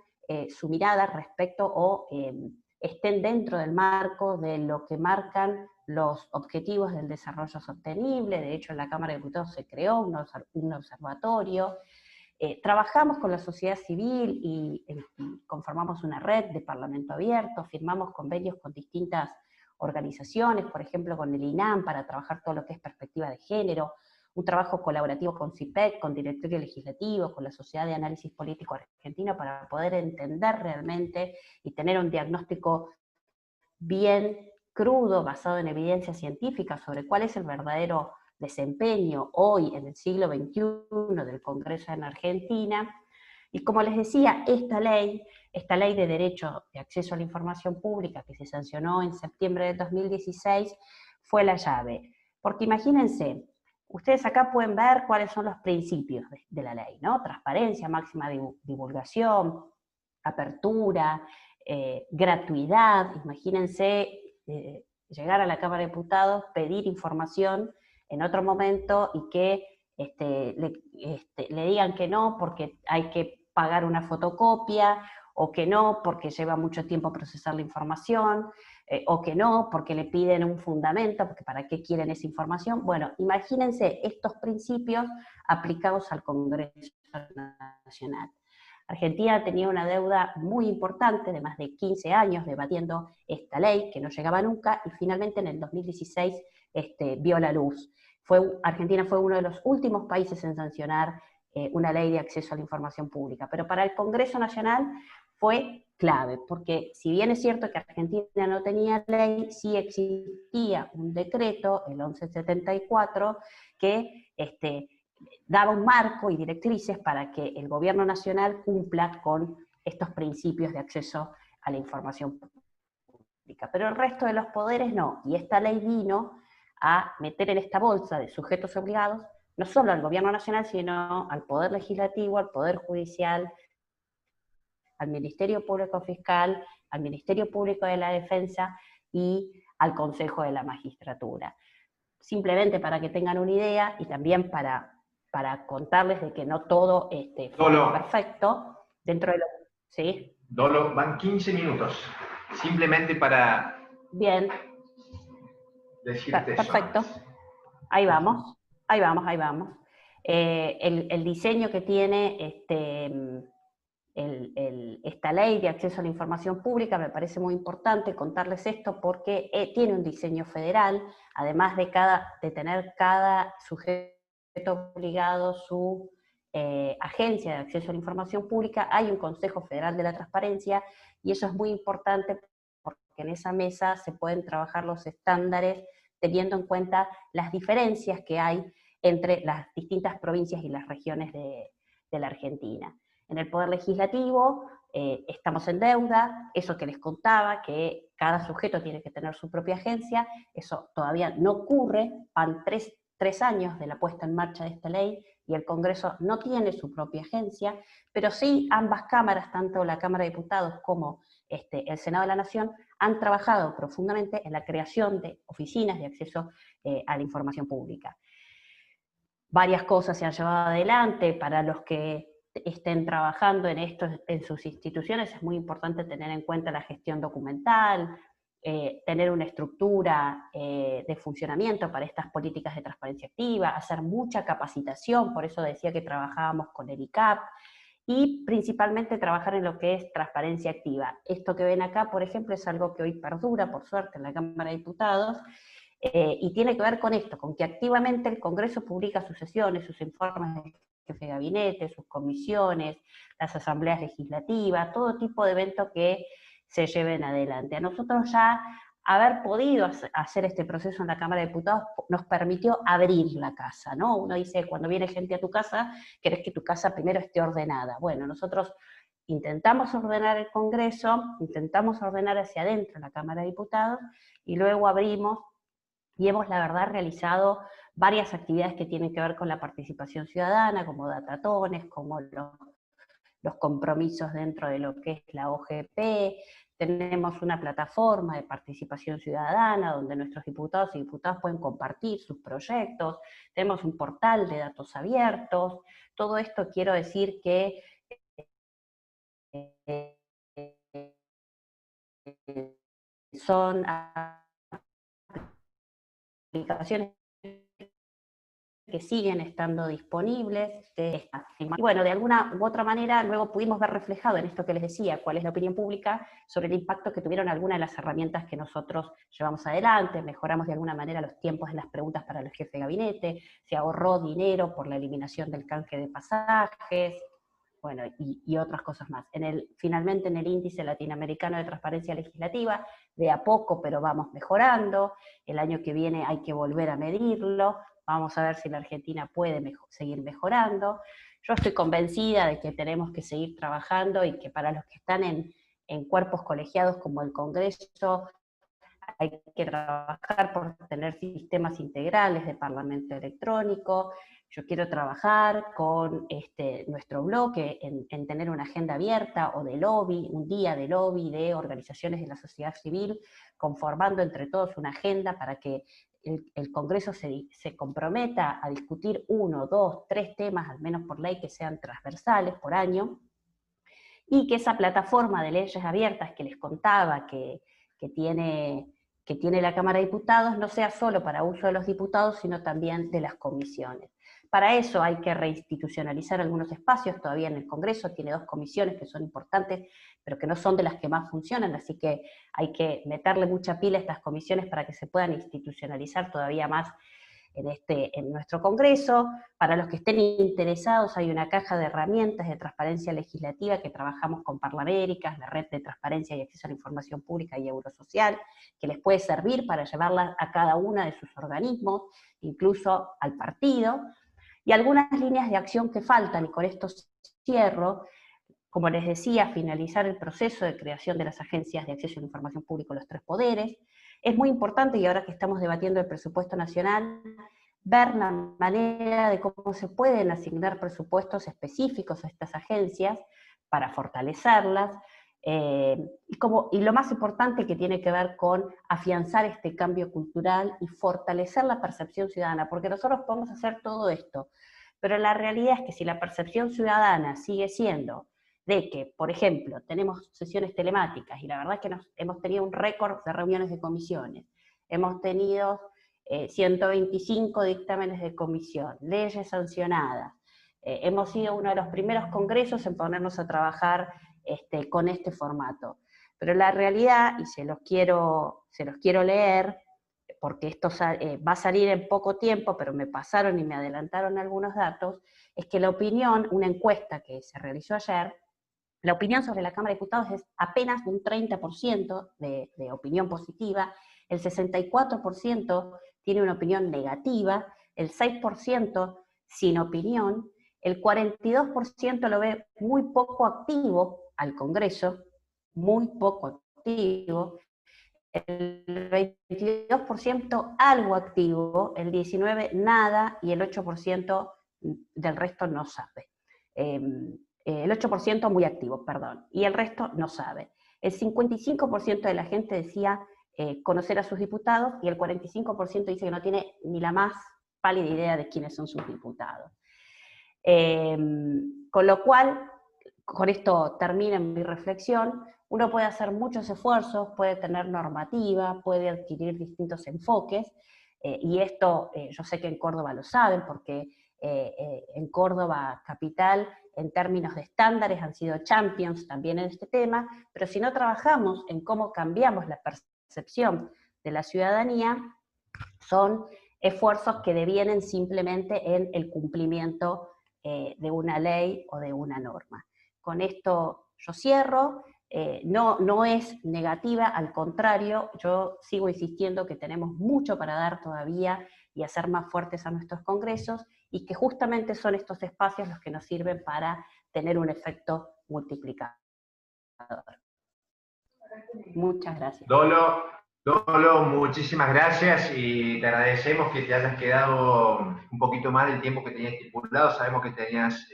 su mirada respecto o estén dentro del marco de lo que marcan los objetivos del desarrollo sostenible. De hecho, en la Cámara de Diputados se creó un observatorio. Trabajamos con la sociedad civil y conformamos una red de Parlamento Abierto, firmamos convenios con distintas organizaciones, por ejemplo con el INAM para trabajar todo lo que es perspectiva de género, un trabajo colaborativo con CIPEC, con Directorio Legislativo, con la Sociedad de Análisis Político Argentina, para poder entender realmente y tener un diagnóstico bien crudo, basado en evidencia científica, sobre cuál es el verdadero desempeño hoy en el siglo XXI del Congreso en Argentina. Y como les decía, esta ley de derecho de acceso a la información pública que se sancionó en septiembre del 2016 fue la llave. Porque imagínense, ustedes acá pueden ver cuáles son los principios de la ley, ¿no? Transparencia, máxima divulgación, apertura, gratuidad. Imagínense llegar a la Cámara de Diputados, pedir información en otro momento y que le digan que no porque hay que pagar una fotocopia, o que no porque lleva mucho tiempo procesar la información, o que no porque le piden un fundamento, porque ¿para qué quieren esa información? Bueno, imagínense estos principios aplicados al Congreso Nacional. Argentina tenía una deuda muy importante de más de 15 años debatiendo esta ley, que no llegaba nunca, y finalmente en el 2016 vio la luz. Argentina fue uno de los últimos países en sancionar una ley de acceso a la información pública, pero para el Congreso Nacional fue clave, porque si bien es cierto que Argentina no tenía ley, sí existía un decreto, el 1174, que daba un marco y directrices para que el gobierno nacional cumpla con estos principios de acceso a la información pública. Pero el resto de los poderes no, y esta ley vino a meter en esta bolsa de sujetos obligados no solo al gobierno nacional, sino al Poder Legislativo, al Poder Judicial, al Ministerio Público Fiscal, al Ministerio Público de la Defensa y al Consejo de la Magistratura. Simplemente para que tengan una idea y también para contarles de que no todo fue perfecto dentro de lo... ¿Sí? Dolo, van 15 minutos, simplemente para Bien. decirte perfecto. eso. Ahí vamos. El diseño que tiene esta ley de acceso a la información pública, me parece muy importante contarles esto porque tiene un diseño federal, además de tener cada sujeto obligado su agencia de acceso a la información pública, hay un Consejo Federal de la Transparencia, y eso es muy importante porque en esa mesa se pueden trabajar los estándares teniendo en cuenta las diferencias que hay entre las distintas provincias y las regiones de la Argentina. En el Poder Legislativo estamos en deuda, eso que les contaba, que cada sujeto tiene que tener su propia agencia, eso todavía no ocurre, van tres años de la puesta en marcha de esta ley, y el Congreso no tiene su propia agencia, pero sí ambas cámaras, tanto la Cámara de Diputados como el Senado de la Nación, han trabajado profundamente en la creación de oficinas de acceso a la información pública. Varias cosas se han llevado adelante. Para los que estén trabajando en esto en sus instituciones, es muy importante tener en cuenta la gestión documental, tener una estructura de funcionamiento para estas políticas de transparencia activa, hacer mucha capacitación, por eso decía que trabajábamos con el ICAP, y principalmente trabajar en lo que es transparencia activa. Esto que ven acá, por ejemplo, es algo que hoy perdura, por suerte, en la Cámara de Diputados, y tiene que ver con esto, con que activamente el Congreso publica sus sesiones, sus informes del jefe de gabinete, sus comisiones, las asambleas legislativas, todo tipo de eventos que se lleven adelante. A nosotros ya haber podido hacer este proceso en la Cámara de Diputados nos permitió abrir la casa, ¿no? Uno dice, cuando viene gente a tu casa, querés que tu casa primero esté ordenada. Bueno, nosotros intentamos ordenar el Congreso, intentamos ordenar hacia adentro la Cámara de Diputados, y luego abrimos, y hemos, la verdad, realizado varias actividades que tienen que ver con la participación ciudadana, como datatones, como los compromisos dentro de lo que es la OGP. Tenemos una plataforma de participación ciudadana donde nuestros diputados y diputadas pueden compartir sus proyectos. Tenemos un portal de datos abiertos. Todo esto quiero decir que son aplicaciones que siguen estando disponibles. Y bueno, de alguna u otra manera luego pudimos ver reflejado en esto que les decía, cuál es la opinión pública sobre el impacto que tuvieron algunas de las herramientas que nosotros llevamos adelante. Mejoramos de alguna manera los tiempos de las preguntas para los jefes de gabinete, se ahorró dinero por la eliminación del canje de pasajes, bueno, y otras cosas más. Finalmente en el índice latinoamericano de transparencia legislativa, de a poco, pero vamos mejorando. El año que viene hay que volver a medirlo. Vamos a ver si la Argentina puede seguir mejorando. Yo estoy convencida de que tenemos que seguir trabajando y que para los que están en cuerpos colegiados como el Congreso, hay que trabajar por tener sistemas integrales de parlamento electrónico. Yo quiero trabajar con nuestro bloque en tener una agenda abierta o de lobby, un día de lobby de organizaciones de la sociedad civil, conformando entre todos una agenda para que el Congreso se comprometa a discutir 1, 2, 3 temas, al menos por ley, que sean transversales por año, y que esa plataforma de leyes abiertas que les contaba que tiene la Cámara de Diputados no sea solo para uso de los diputados, sino también de las comisiones. Para eso hay que reinstitucionalizar algunos espacios. Todavía en el Congreso tiene 2 comisiones que son importantes, pero que no son de las que más funcionan, así que hay que meterle mucha pila a estas comisiones para que se puedan institucionalizar todavía más en nuestro Congreso. Para los que estén interesados, hay una caja de herramientas de transparencia legislativa que trabajamos con Parlaméricas, la Red de Transparencia y Acceso a la Información Pública y Eurosocial, que les puede servir para llevarla a cada uno de sus organismos, incluso al partido, y algunas líneas de acción que faltan, y con esto cierro. Como les decía, finalizar el proceso de creación de las agencias de acceso a la información pública en los 3 poderes. Es muy importante, y ahora que estamos debatiendo el presupuesto nacional, ver la manera de cómo se pueden asignar presupuestos específicos a estas agencias para fortalecerlas, y lo más importante que tiene que ver con afianzar este cambio cultural y fortalecer la percepción ciudadana, porque nosotros podemos hacer todo esto, pero la realidad es que si la percepción ciudadana sigue siendo de que, por ejemplo, tenemos sesiones telemáticas, y la verdad es que hemos tenido un récord de reuniones de comisiones, hemos tenido 125 dictámenes de comisión, leyes sancionadas, hemos sido uno de los primeros congresos en ponernos a trabajar con este formato. Pero la realidad, y se los quiero leer, porque esto va a salir en poco tiempo, pero me pasaron y me adelantaron algunos datos, es que la opinión, una encuesta que se realizó ayer, la opinión sobre la Cámara de Diputados es apenas un 30% de opinión positiva, el 64% tiene una opinión negativa, el 6% sin opinión, el 42% lo ve muy poco activo al Congreso, muy poco activo, el 22% algo activo, el 19% nada, y el 8% del resto no sabe. El 8% muy activo, perdón, y el resto no sabe. El 55% de la gente decía conocer a sus diputados, y el 45% dice que no tiene ni la más pálida idea de quiénes son sus diputados. Con lo cual, con esto termina mi reflexión, uno puede hacer muchos esfuerzos, puede tener normativa, puede adquirir distintos enfoques, y esto yo sé que en Córdoba lo saben, porque en Córdoba capital, en términos de estándares, han sido champions también en este tema, pero si no trabajamos en cómo cambiamos la percepción de la ciudadanía, son esfuerzos que devienen simplemente en el cumplimiento de una ley o de una norma. Con esto yo cierro. No es negativa, al contrario, yo sigo insistiendo que tenemos mucho para dar todavía y hacer más fuertes a nuestros congresos, y que justamente son estos espacios los que nos sirven para tener un efecto multiplicador. Muchas gracias. Dolo, muchísimas gracias, y te agradecemos que te hayas quedado un poquito más del tiempo que tenías estipulado. Sabemos que tenías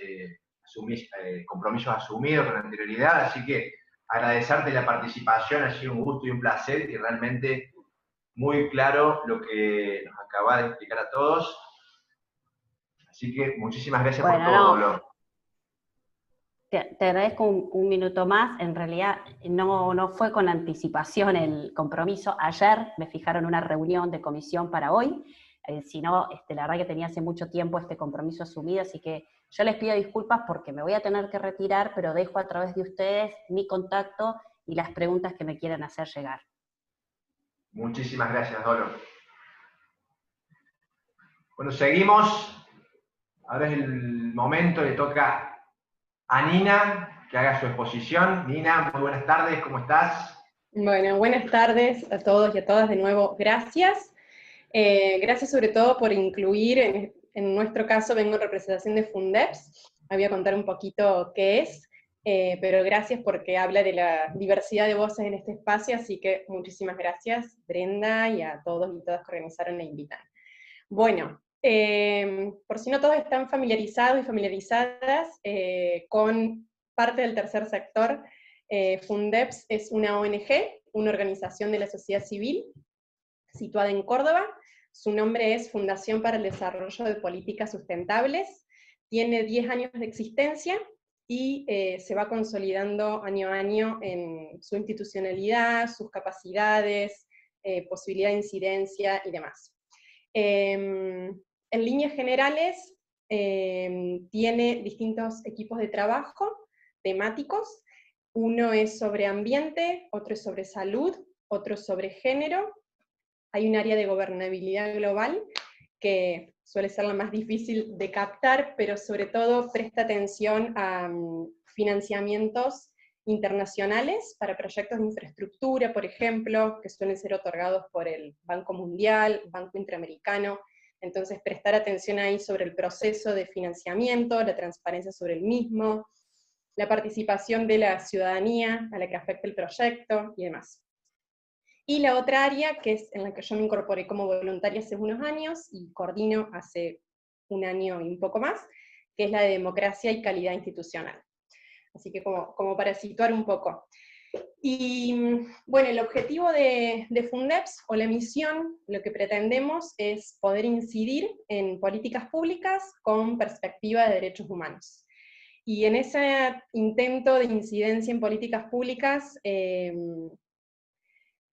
compromisos asumidos con anterioridad, así que agradecerte la participación, ha sido un gusto y un placer, y realmente muy claro lo que nos acaba de explicar a todos. Así que muchísimas gracias por todo, Dolo. Te agradezco un minuto más. En realidad no fue con anticipación el compromiso. Ayer me fijaron una reunión de comisión para hoy, sino la verdad que tenía hace mucho tiempo este compromiso asumido, así que yo les pido disculpas porque me voy a tener que retirar, pero dejo a través de ustedes mi contacto y las preguntas que me quieran hacer llegar. Muchísimas gracias, Dolo. Bueno, seguimos. Ahora es el momento, le toca a Nina que haga su exposición. Nina, muy buenas tardes, ¿cómo estás? Bueno, buenas tardes a todos y a todas de nuevo. Gracias. Gracias sobre todo por incluir, en nuestro caso vengo en representación de Fundeps. Voy a contar un poquito qué es, pero gracias porque habla de la diversidad de voces en este espacio, así que muchísimas gracias, Brenda, y a todos y todas que organizaron la invitación. Bueno, por si no todos están familiarizados y familiarizadas con parte del tercer sector, Fundeps es una ONG, una organización de la sociedad civil, situada en Córdoba. Su nombre es Fundación para el Desarrollo de Políticas Sustentables, tiene 10 años de existencia, y se va consolidando año a año en su institucionalidad, sus capacidades, posibilidad de incidencia y demás. En líneas generales, tiene distintos equipos de trabajo temáticos. Uno es sobre ambiente, otro es sobre salud, otro sobre género. Hay un área de gobernabilidad global que suele ser la más difícil de captar, pero sobre todo presta atención a financiamientos internacionales para proyectos de infraestructura, por ejemplo, que suelen ser otorgados por el Banco Mundial, Banco Interamericano. Entonces, prestar atención ahí sobre el proceso de financiamiento, la transparencia sobre el mismo, la participación de la ciudadanía a la que afecta el proyecto y demás. Y la otra área, que es en la que yo me incorporé como voluntaria hace unos años, y coordino hace un año y un poco más, que es la de democracia y calidad institucional. Así que como para situar un poco. Y bueno, el objetivo de Fundeps, o la misión, lo que pretendemos es poder incidir en políticas públicas con perspectiva de derechos humanos. Y en ese intento de incidencia en políticas públicas,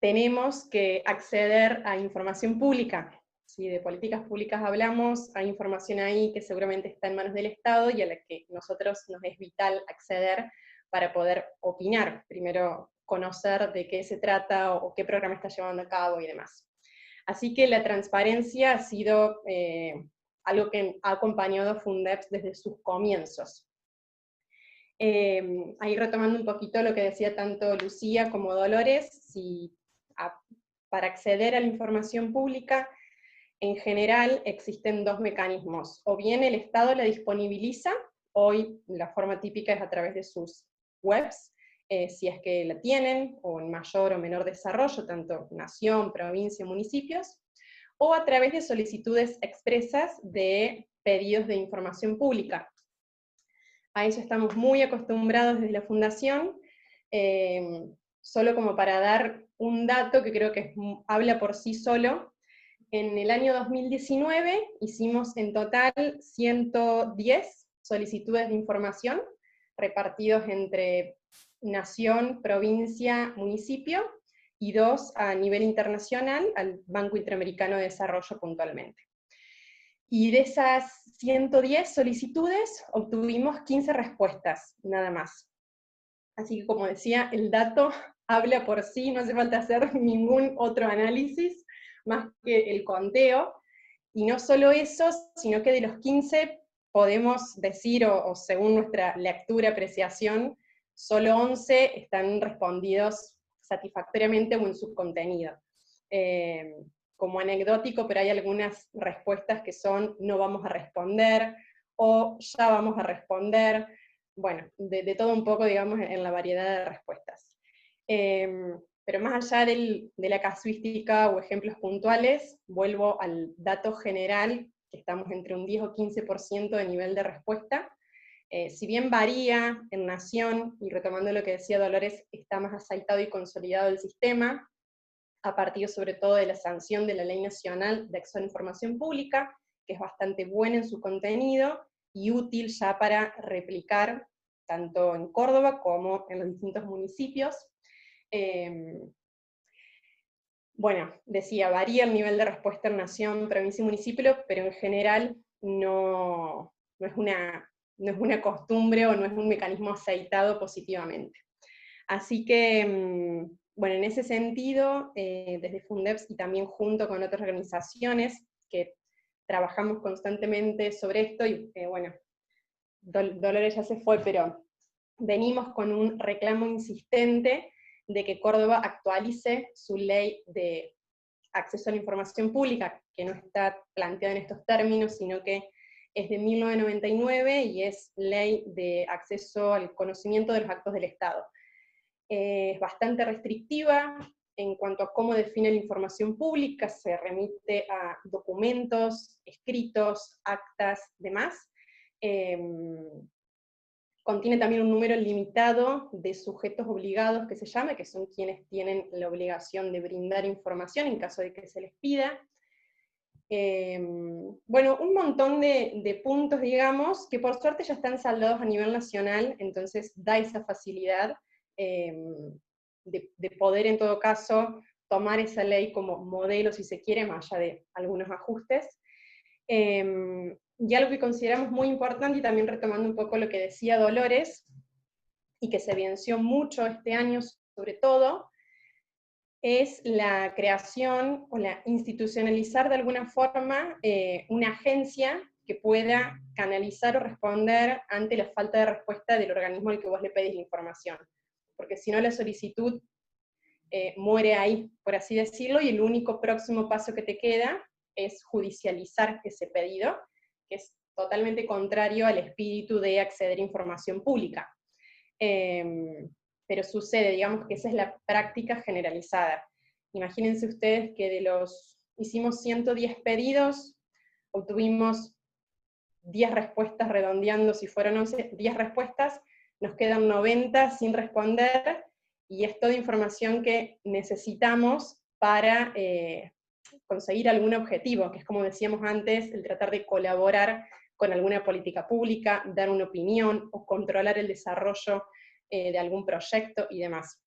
tenemos que acceder a información pública. Si de políticas públicas hablamos, hay información ahí que seguramente está en manos del Estado y a la que nosotros nos es vital acceder para poder opinar. Primero, conocer de qué se trata o qué programa está llevando a cabo y demás. Así que la transparencia ha sido algo que ha acompañado a Fundeps desde sus comienzos. Ahí retomando un poquito lo que decía tanto Lucía como Dolores, para acceder a la información pública, en general existen dos mecanismos. O bien el Estado la disponibiliza, hoy la forma típica es a través de sus webs, si es que la tienen, o en mayor o menor desarrollo, tanto nación, provincia, municipios, o a través de solicitudes expresas de pedidos de información pública. A eso estamos muy acostumbrados desde la Fundación, solo como para dar un dato que creo que habla por sí solo. En el año 2019 hicimos en total 110 solicitudes de información, repartidos entre nación, provincia, municipio, y 2 a nivel internacional, al Banco Interamericano de Desarrollo puntualmente. Y de esas 110 solicitudes, obtuvimos 15 respuestas, nada más. Así que, como decía, el dato habla por sí, no hace falta hacer ningún otro análisis, más que el conteo. Y no solo eso, sino que de los 15 podemos decir, o según nuestra lectura, apreciación, solo 11 están respondidos satisfactoriamente o en su contenido. Como anecdótico, pero hay algunas respuestas que son no vamos a responder, o ya vamos a responder, bueno, de todo un poco, digamos, en la variedad de respuestas. Pero más allá de la casuística o ejemplos puntuales, vuelvo al dato general, que estamos entre un 10 o 15% de nivel de respuesta. Si bien varía en nación, y retomando lo que decía Dolores, está más aceitado y consolidado el sistema, a partir sobre todo de la sanción de la Ley Nacional de Acceso a la Información Pública, que es bastante buena en su contenido, y útil ya para replicar, tanto en Córdoba como en los distintos municipios. Bueno, decía, varía el nivel de respuesta en nación, provincia y municipio, pero en general no es una costumbre o no es un mecanismo aceitado positivamente. Así que, bueno, en ese sentido, desde Fundeps y también junto con otras organizaciones que trabajamos constantemente sobre esto, y bueno, Dolores ya se fue, pero venimos con un reclamo insistente de que Córdoba actualice su ley de acceso a la información pública, que no está planteada en estos términos, sino que es de 1999 y es ley de acceso al conocimiento de los actos del Estado. Es bastante restrictiva en cuanto a cómo define la información pública, se remite a documentos, escritos, actas, demás. Contiene también un número limitado de sujetos obligados, que se llama, que son quienes tienen la obligación de brindar información en caso de que se les pida. Bueno, un montón de puntos, digamos, que por suerte ya están saldados a nivel nacional, entonces da esa facilidad de poder en todo caso tomar esa ley como modelo, si se quiere, más allá de algunos ajustes. Y algo que consideramos muy importante, y también retomando un poco lo que decía Dolores, y que se evidenció mucho este año sobre todo, es la creación o la institucionalizar de alguna forma una agencia que pueda canalizar o responder ante la falta de respuesta del organismo al que vos le pedís la información. Porque si no, la solicitud muere ahí, por así decirlo, y el único próximo paso que te queda es judicializar ese pedido, que es totalmente contrario al espíritu de acceder a información pública. Pero sucede, digamos que esa es la práctica generalizada. Imagínense ustedes que hicimos 110 pedidos, obtuvimos 10 respuestas, redondeando si fueron 11, 10 respuestas, nos quedan 90 sin responder, y es toda información que necesitamos para conseguir algún objetivo, que es, como decíamos antes, el tratar de colaborar con alguna política pública, dar una opinión o controlar el desarrollo de algún proyecto y demás.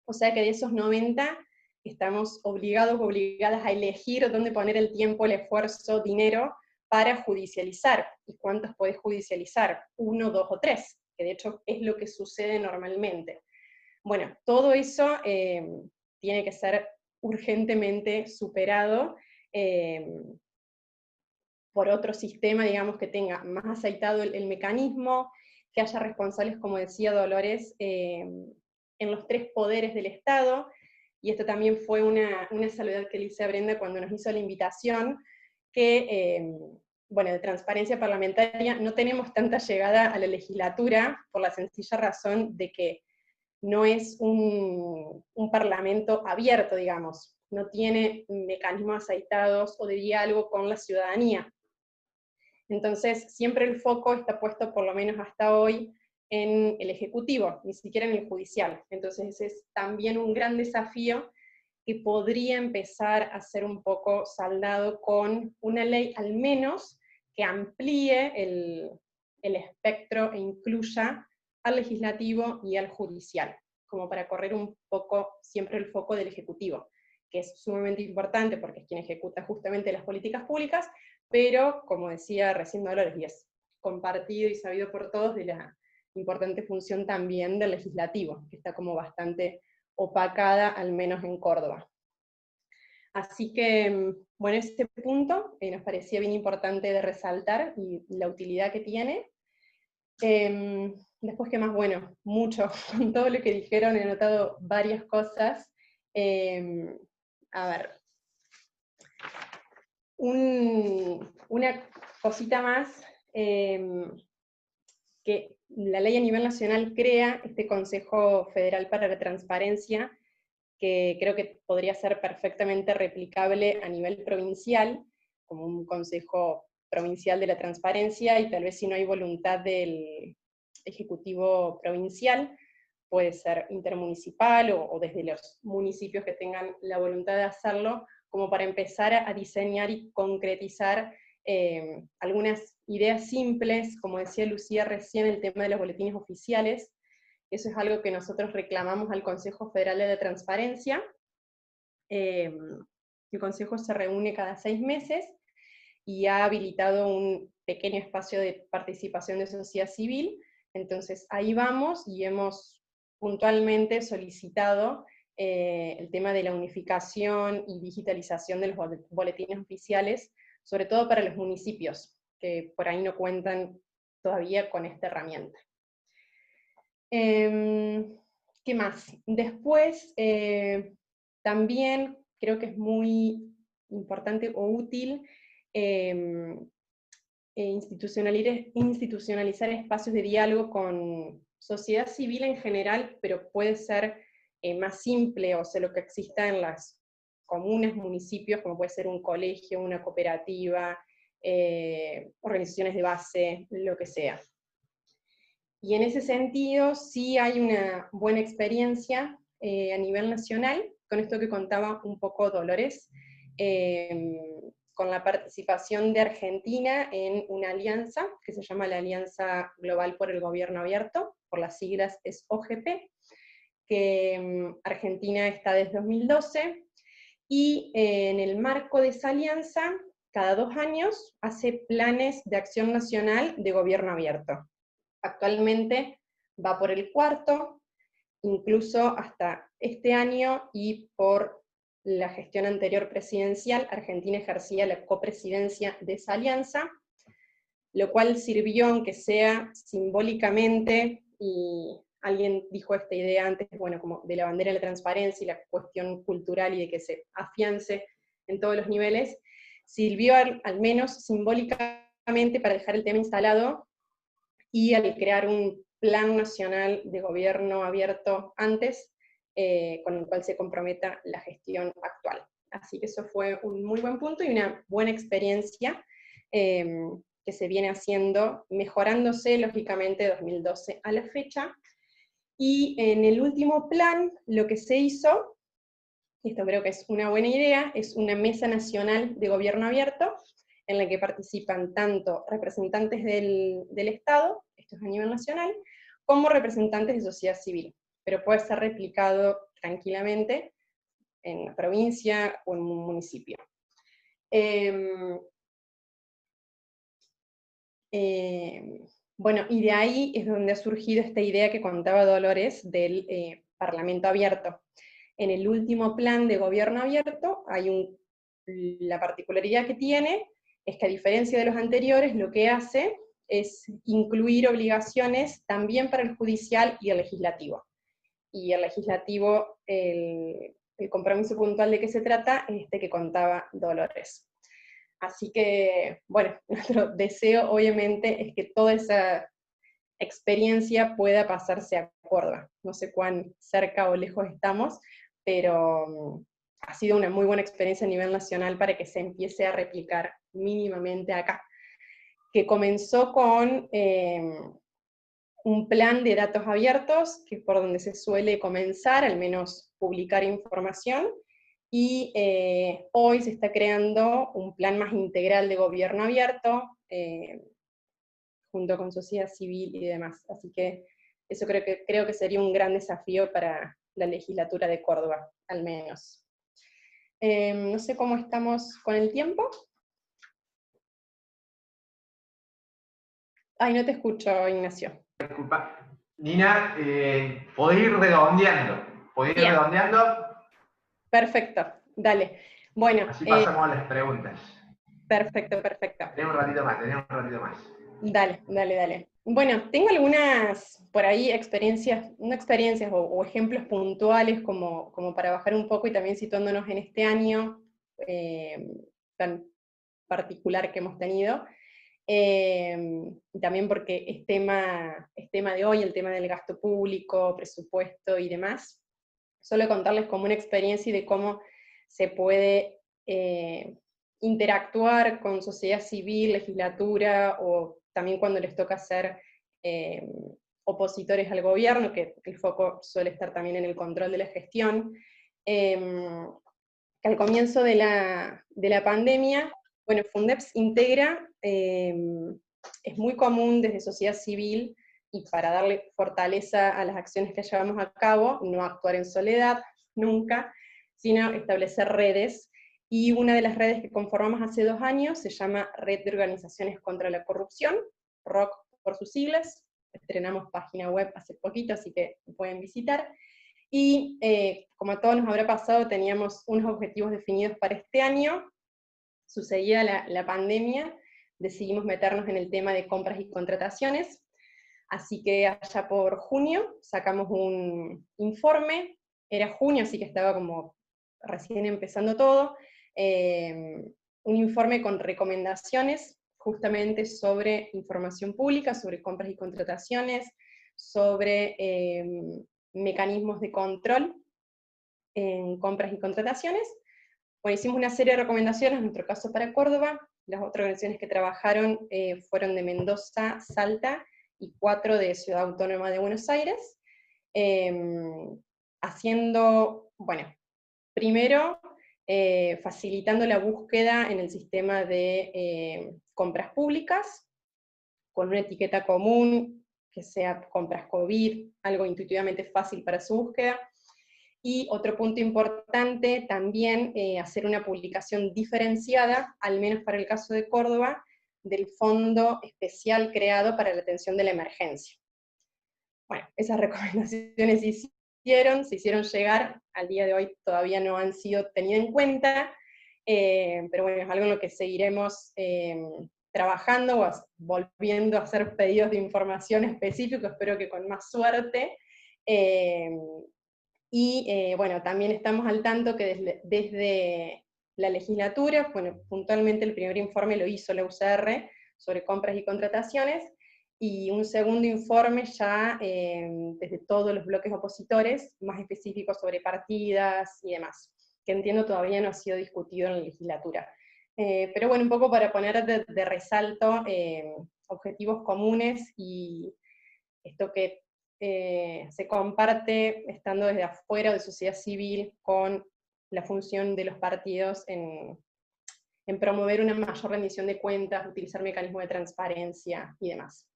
O sea que de esos 90 estamos obligados o obligadas a elegir dónde poner el tiempo, el esfuerzo, dinero para judicializar. ¿Y cuántos podés judicializar? 1, 2 o 3, que de hecho es lo que sucede normalmente. Bueno, todo eso tiene que ser urgentemente superado por otro sistema, digamos, que tenga más aceitado el mecanismo, que haya responsables, como decía Dolores, en los 3 poderes del Estado, y esto también fue una salvedad que le hice a Brenda cuando nos hizo la invitación, que, bueno, de transparencia parlamentaria no tenemos tanta llegada a la legislatura, por la sencilla razón de que no es un parlamento abierto, digamos, no tiene mecanismos aceitados o de diálogo con la ciudadanía. Entonces, siempre el foco está puesto, por lo menos hasta hoy, en el ejecutivo, ni siquiera en el judicial. Entonces, ese es también un gran desafío que podría empezar a ser un poco saldado con una ley, al menos, que amplíe el espectro e incluya al legislativo y al judicial, como para correr un poco siempre el foco del ejecutivo, que es sumamente importante porque es quien ejecuta justamente las políticas públicas, pero, como decía recién Dolores, y es compartido y sabido por todos, de la importante función también del legislativo, que está como bastante opacada, al menos en Córdoba. Así que, bueno, este punto nos parecía bien importante de resaltar, y la utilidad que tiene. Después, ¿qué más? Bueno, mucho, con todo lo que dijeron he anotado varias cosas. A ver, una cosita más, que la ley a nivel nacional crea este Consejo Federal para la Transparencia, que creo que podría ser perfectamente replicable a nivel provincial, como un Consejo Provincial de la Transparencia, y tal vez si no hay voluntad del Ejecutivo Provincial, puede ser intermunicipal o desde los municipios que tengan la voluntad de hacerlo, como para empezar a diseñar y concretizar algunas ideas simples, como decía Lucía recién, el tema de los boletines oficiales. Eso es algo que nosotros reclamamos al Consejo Federal de la Transparencia. El Consejo se reúne cada 6 meses, y ha habilitado un pequeño espacio de participación de sociedad civil. Entonces ahí vamos, y hemos puntualmente solicitado el tema de la unificación y digitalización de los boletines oficiales, sobre todo para los municipios, que por ahí no cuentan todavía con esta herramienta. ¿Qué más? Después, también creo que es muy importante o útil institucionalizar espacios de diálogo con sociedad civil en general, pero puede ser más simple, o sea, lo que exista en las comunas, municipios, como puede ser un colegio, una cooperativa, organizaciones de base, lo que sea. Y en ese sentido sí hay una buena experiencia a nivel nacional, con esto que contaba un poco Dolores, con la participación de Argentina en una alianza que se llama la Alianza Global por el Gobierno Abierto, por las siglas es OGP, que Argentina está desde 2012, y en el marco de esa alianza, cada 2 años hace planes de acción nacional de gobierno abierto. Actualmente va por el 4, incluso hasta este año, y por la gestión anterior presidencial, Argentina ejercía la copresidencia de esa alianza, lo cual sirvió, aunque sea simbólicamente, y alguien dijo esta idea antes, bueno, como de la bandera de la transparencia y la cuestión cultural y de que se afiance en todos los niveles, sirvió al menos simbólicamente para dejar el tema instalado, y al crear un plan nacional de gobierno abierto antes, con el cual se comprometa la gestión actual. Así que eso fue un muy buen punto y una buena experiencia que se viene haciendo, mejorándose lógicamente de 2012 a la fecha. Y en el último plan, lo que se hizo, y esto creo que es una buena idea, es una mesa nacional de gobierno abierto, en la que participan tanto representantes del Estado, esto es a nivel nacional, como representantes de sociedad civil, pero puede ser replicado tranquilamente en la provincia o en un municipio. Bueno, y de ahí es donde ha surgido esta idea que contaba Dolores del Parlamento abierto. En el último plan de gobierno abierto la particularidad que tiene es que, a diferencia de los anteriores, lo que hace es incluir obligaciones también para el judicial y el legislativo. Y el legislativo, el compromiso puntual de que se trata es este que contaba Dolores. Así que, bueno, nuestro deseo obviamente es que toda esa experiencia pueda pasarse a Córdoba. No sé cuán cerca o lejos estamos, pero ha sido una muy buena experiencia a nivel nacional para que se empiece a replicar mínimamente acá, que comenzó con un plan de datos abiertos, que es por donde se suele comenzar, al menos publicar información, y hoy se está creando un plan más integral de gobierno abierto, junto con sociedad civil y demás. Así que eso creo que sería un gran desafío para la legislatura de Córdoba, al menos. No sé cómo estamos con el tiempo. Ay, no te escucho, Ignacio. Disculpa. Nina, podés ir redondeando. Bien. Perfecto, dale. Bueno, así pasamos a las preguntas. Perfecto. Tenemos un ratito más. Dale. Bueno, tengo algunas, por ahí, no experiencias o ejemplos puntuales como para bajar un poco y también situándonos en este año tan particular que hemos tenido. Y también porque es tema de hoy, el tema del gasto público, presupuesto y demás. Solo contarles como una experiencia y de cómo se puede interactuar con sociedad civil, legislatura, o también cuando les toca ser opositores al gobierno, que el foco suele estar también en el control de la gestión. Que al comienzo de la pandemia, bueno, Fundeps integra, es muy común desde sociedad civil, y para darle fortaleza a las acciones que llevamos a cabo, no actuar en soledad, nunca, sino establecer redes, y una de las redes que conformamos hace 2 años se llama Red de Organizaciones contra la Corrupción, ROC por sus siglas. Estrenamos página web hace poquito, así que pueden visitar. Y como a todos nos habrá pasado, teníamos unos objetivos definidos para este año. Sucedida la pandemia, decidimos meternos en el tema de compras y contrataciones, así que allá por junio sacamos un informe. Era junio, así que estaba como recién empezando todo, un informe con recomendaciones justamente sobre información pública, sobre compras y contrataciones, sobre mecanismos de control en compras y contrataciones. Bueno, hicimos una serie de recomendaciones, en nuestro caso para Córdoba. Las otras organizaciones que trabajaron fueron de Mendoza, Salta, y 4 de Ciudad Autónoma de Buenos Aires, haciendo, bueno, primero, facilitando la búsqueda en el sistema de compras públicas, con una etiqueta común, que sea compras COVID, algo intuitivamente fácil para su búsqueda. Y otro punto importante también, hacer una publicación diferenciada, al menos para el caso de Córdoba, del fondo especial creado para la atención de la emergencia. Bueno, esas recomendaciones se se hicieron llegar, al día de hoy todavía no han sido tenidas en cuenta, pero bueno, es algo en lo que seguiremos trabajando, o volviendo a hacer pedidos de información específicos, espero que con más suerte. Bueno, también estamos al tanto que desde la legislatura, bueno, puntualmente el primer informe lo hizo la UCR sobre compras y contrataciones, y un segundo informe ya desde todos los bloques opositores, más específico sobre partidas y demás, que entiendo todavía no ha sido discutido en la legislatura. Pero bueno, un poco para poner de resalto objetivos comunes y esto que se comparte estando desde afuera de sociedad civil con la función de los partidos en promover una mayor rendición de cuentas, utilizar mecanismos de transparencia y demás.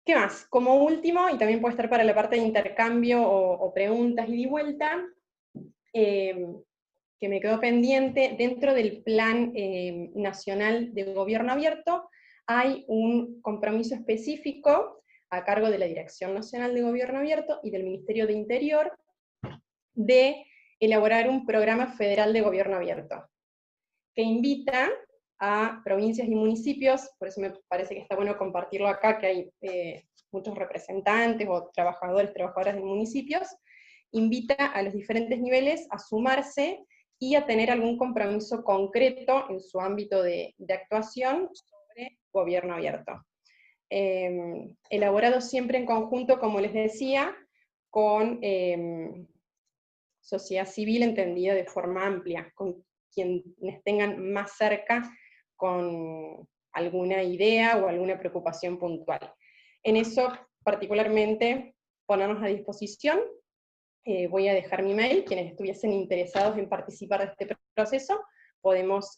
¿Qué más? Como último, y también puede estar para la parte de intercambio o preguntas ida y vuelta, que me quedó pendiente, dentro del Plan Nacional de Gobierno Abierto hay un compromiso específico a cargo de la Dirección Nacional de Gobierno Abierto y del Ministerio de Interior de elaborar un programa federal de gobierno abierto, que invita a provincias y municipios, por eso me parece que está bueno compartirlo acá, que hay muchos representantes o trabajadoras de municipios, invita a los diferentes niveles a sumarse y a tener algún compromiso concreto en su ámbito de actuación sobre gobierno abierto. Elaborado siempre en conjunto, como les decía, con sociedad civil entendida de forma amplia, con quienes tengan más cerca con alguna idea o alguna preocupación puntual. En eso, particularmente, ponernos a disposición. Voy a dejar mi mail, quienes estuviesen interesados en participar de este proceso, podemos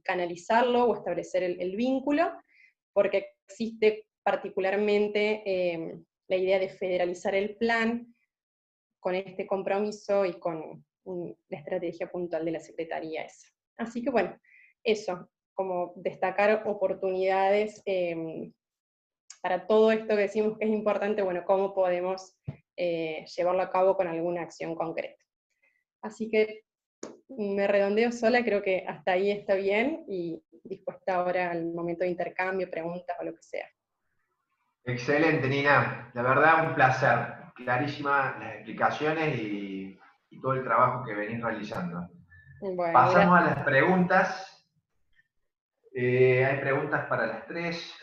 canalizarlo o establecer el vínculo, porque existe particularmente la idea de federalizar el plan con este compromiso y con la estrategia puntual de la Secretaría esa. Así que bueno, eso, como destacar oportunidades para todo esto que decimos que es importante, bueno, cómo podemos llevarlo a cabo con alguna acción concreta. Así que me redondeo sola, creo que hasta ahí está bien, y dispuesta ahora al momento de intercambio, preguntas o lo que sea. Excelente, Nina. La verdad, un placer. Clarísimas las explicaciones y todo el trabajo que venís realizando. Bueno, pasamos a las preguntas. Hay preguntas para las 3.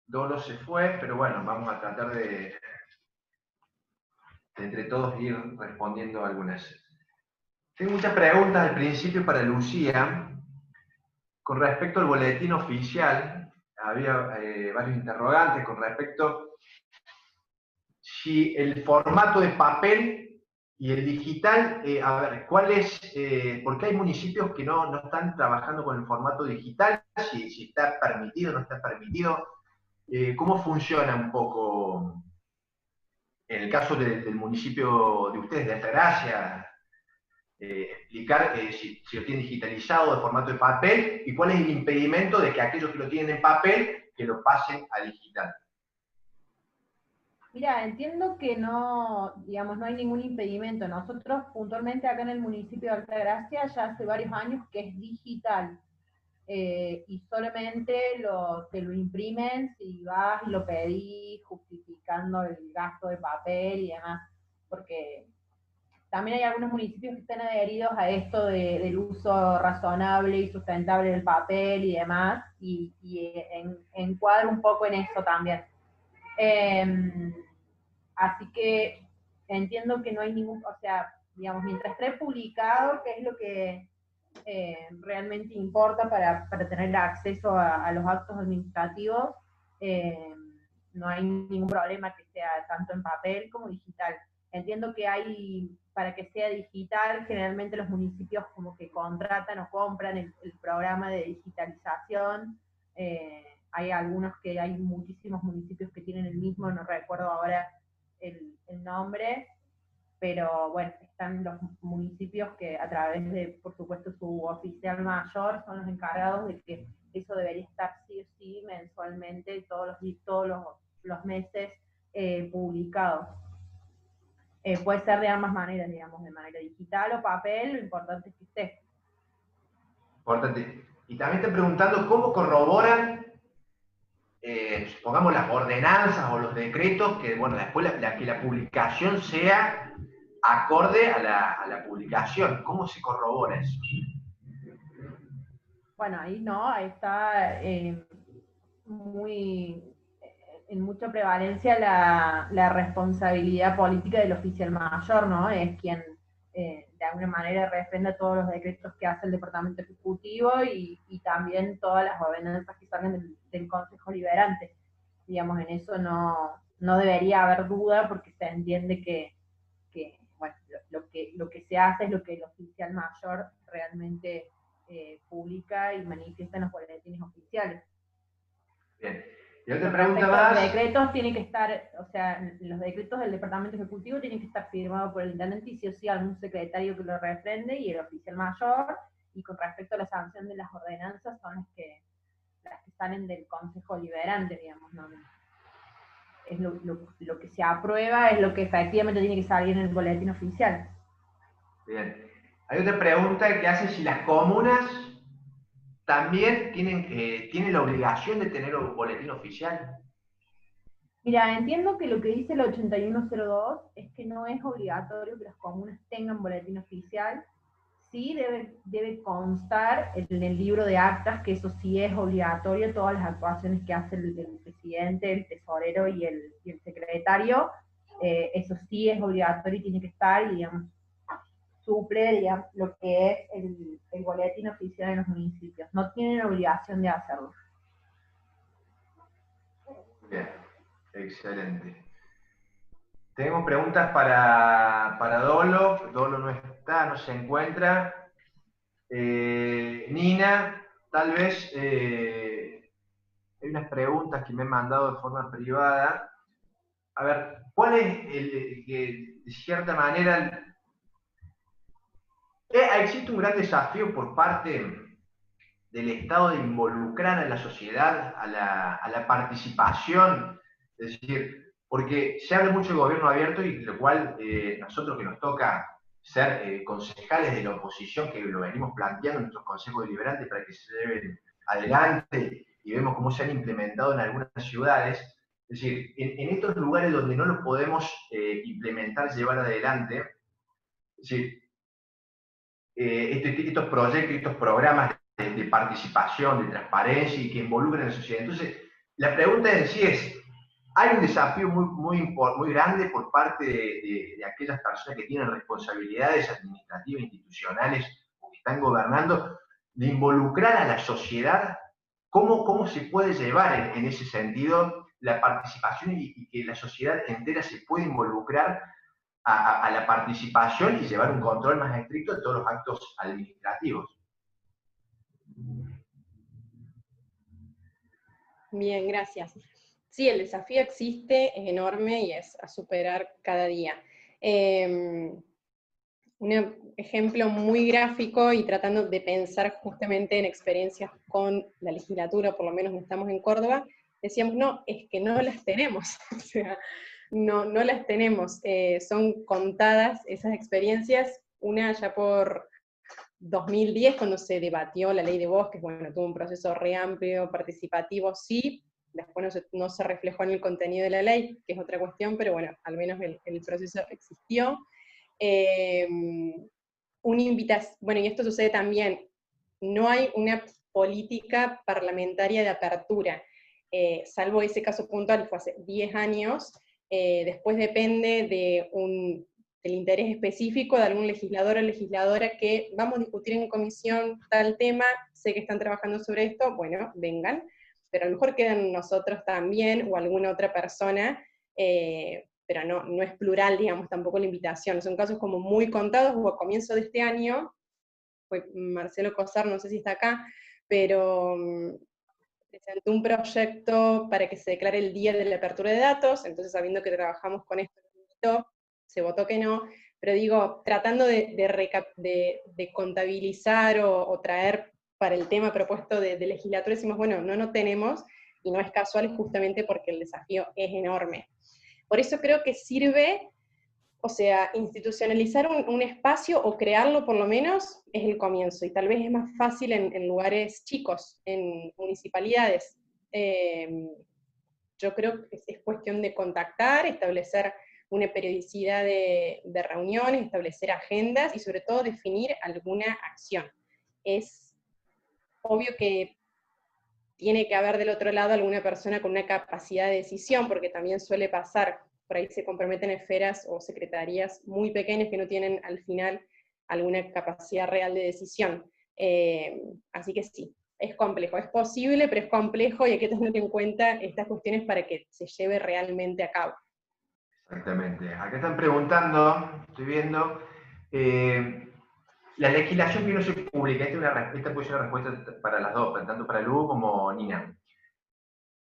Dolo se fue, pero bueno, vamos a tratar de entre todos ir respondiendo algunas. Tengo muchas preguntas al principio para Lucía. Con respecto al boletín oficial, había varios interrogantes con respecto si el formato de papel y el digital, a ver, ¿cuál es? Porque hay municipios que no están trabajando con el formato digital, si está permitido o no está permitido. ¿Cómo funciona un poco en el caso del municipio de ustedes, de Altagracia? Explicar si lo tienen digitalizado de formato de papel y cuál es el impedimento de que aquellos que lo tienen en papel que lo pasen a digital. Mira, entiendo que no, digamos, no hay ningún impedimento. Nosotros puntualmente acá en el municipio de Altagracia ya hace varios años que es digital. Y solamente te lo imprimen si vas y lo pedís justificando el gasto de papel y demás, porque también hay algunos municipios que están adheridos a esto del uso razonable y sustentable del papel y demás, y encuadro un poco en eso también. Así que entiendo que no hay ningún, o sea, digamos, mientras esté publicado, que es lo que realmente importa para tener acceso a los actos administrativos, no hay ningún problema que sea tanto en papel como digital. Entiendo que hay, para que sea digital, generalmente los municipios como que contratan o compran el programa de digitalización. Hay algunos que hay muchísimos municipios que tienen el mismo, no recuerdo ahora el nombre, pero bueno, están los municipios que a través de, por supuesto, su oficial mayor son los encargados de que eso debería estar sí o sí mensualmente, todos los meses publicado. puede ser de ambas maneras, digamos, de manera digital o papel, lo importante es que esté. Importante. Y también están preguntando cómo corroboran, supongamos, las ordenanzas o los decretos, que bueno, después que la publicación sea acorde a la publicación. ¿Cómo se corrobora eso? Bueno, ahí no, ahí está en mucha prevalencia la responsabilidad política del oficial mayor, ¿no? Es quien de alguna manera refrenda todos los decretos que hace el Departamento Ejecutivo y también todas las ordenanzas que salen del Consejo Liberante. Digamos, en eso no debería haber duda porque se entiende que bueno, lo que se hace es lo que el oficial mayor realmente publica y manifiesta en los boletines oficiales. Bien. Y otra pregunta más. Los decretos tienen que estar, o sea, los decretos del Departamento Ejecutivo tienen que estar firmados por el intendente y sí o sí algún secretario que lo refrende y el oficial mayor, y con respecto a la sanción de las ordenanzas son las que salen del Consejo Liberante, digamos, ¿no? Es lo que se aprueba, es lo que efectivamente tiene que salir en el boletín oficial. Bien. Hay otra pregunta que hace si las comunas también tienen la obligación de tener un boletín oficial. Mira, entiendo que lo que dice el 8102 es que no es obligatorio que las comunas tengan boletín oficial. Sí debe constar en el libro de actas, que eso sí es obligatorio, todas las actuaciones que hace el presidente, el tesorero y el secretario, eso sí es obligatorio y tiene que estar, y digamos, suple, digamos, lo que es el boletín oficial en los municipios. No tienen obligación de hacerlo. Bien, excelente. Tenemos preguntas para Dolo. Dolo no está, no se encuentra. Nina, tal vez hay unas preguntas que me han mandado de forma privada. A ver, ¿cuál es de cierta manera, existe un gran desafío por parte del Estado de involucrar a la sociedad, a la participación? Es decir, porque se habla mucho de gobierno abierto, y lo cual nosotros que nos toca ser concejales de la oposición, que lo venimos planteando en nuestros consejos deliberantes para que se lleven adelante, y vemos cómo se han implementado en algunas ciudades. Es decir, en estos lugares donde no lo podemos implementar, llevar adelante, es decir, estos proyectos, estos programas de participación, de transparencia y que involucren a la sociedad. Entonces, la pregunta en sí es, hay un desafío muy grande por parte de aquellas personas que tienen responsabilidades administrativas, institucionales, o que están gobernando, de involucrar a la sociedad. ¿Cómo se puede llevar en ese sentido la participación y que la sociedad entera se pueda involucrar a la participación y llevar un control más estricto de todos los actos administrativos? Bien, gracias. Sí, el desafío existe, es enorme y es a superar cada día. Un ejemplo muy gráfico y tratando de pensar justamente en experiencias con la legislatura, por lo menos estamos en Córdoba, decíamos, no, es que no las tenemos, o sea, no las tenemos, son contadas esas experiencias, una ya por 2010, cuando se debatió la ley de bosques, bueno, tuvo un proceso re amplio, participativo, sí, después no se reflejó en el contenido de la ley, que es otra cuestión, pero bueno, al menos el proceso existió. Una invitación, bueno, y esto sucede también, no hay una política parlamentaria de apertura, salvo ese caso puntual, fue hace 10 años, después depende del interés específico de algún legislador o legisladora que vamos a discutir en comisión tal tema, sé que están trabajando sobre esto, bueno, vengan, pero a lo mejor quedan nosotros también, o alguna otra persona, pero no es plural, digamos, tampoco la invitación, son casos como muy contados, o a comienzo de este año, fue Marcelo Cosar, no sé si está acá, pero presentó un proyecto para que se declare el día de la apertura de datos, entonces sabiendo que trabajamos con esto, se votó que no, pero digo, tratando de contabilizar o traer para el tema propuesto de legislatura, decimos, bueno, no tenemos, y no es casual justamente porque el desafío es enorme. Por eso creo que sirve O sea, institucionalizar un espacio o crearlo por lo menos es el comienzo, y tal vez es más fácil en lugares chicos, en municipalidades. Yo creo que es cuestión de contactar, establecer una periodicidad de reuniones, establecer agendas y sobre todo definir alguna acción. Es obvio que tiene que haber del otro lado alguna persona con una capacidad de decisión, porque también suele pasar, por ahí se comprometen esferas o secretarías muy pequeñas que no tienen al final alguna capacidad real de decisión. Así que sí, es complejo, es posible, pero es complejo y hay que tener en cuenta estas cuestiones para que se lleve realmente a cabo. Exactamente. Acá están preguntando, estoy viendo, la legislación que no se publica, esta puede ser una respuesta para las dos, tanto para Lu como Nina.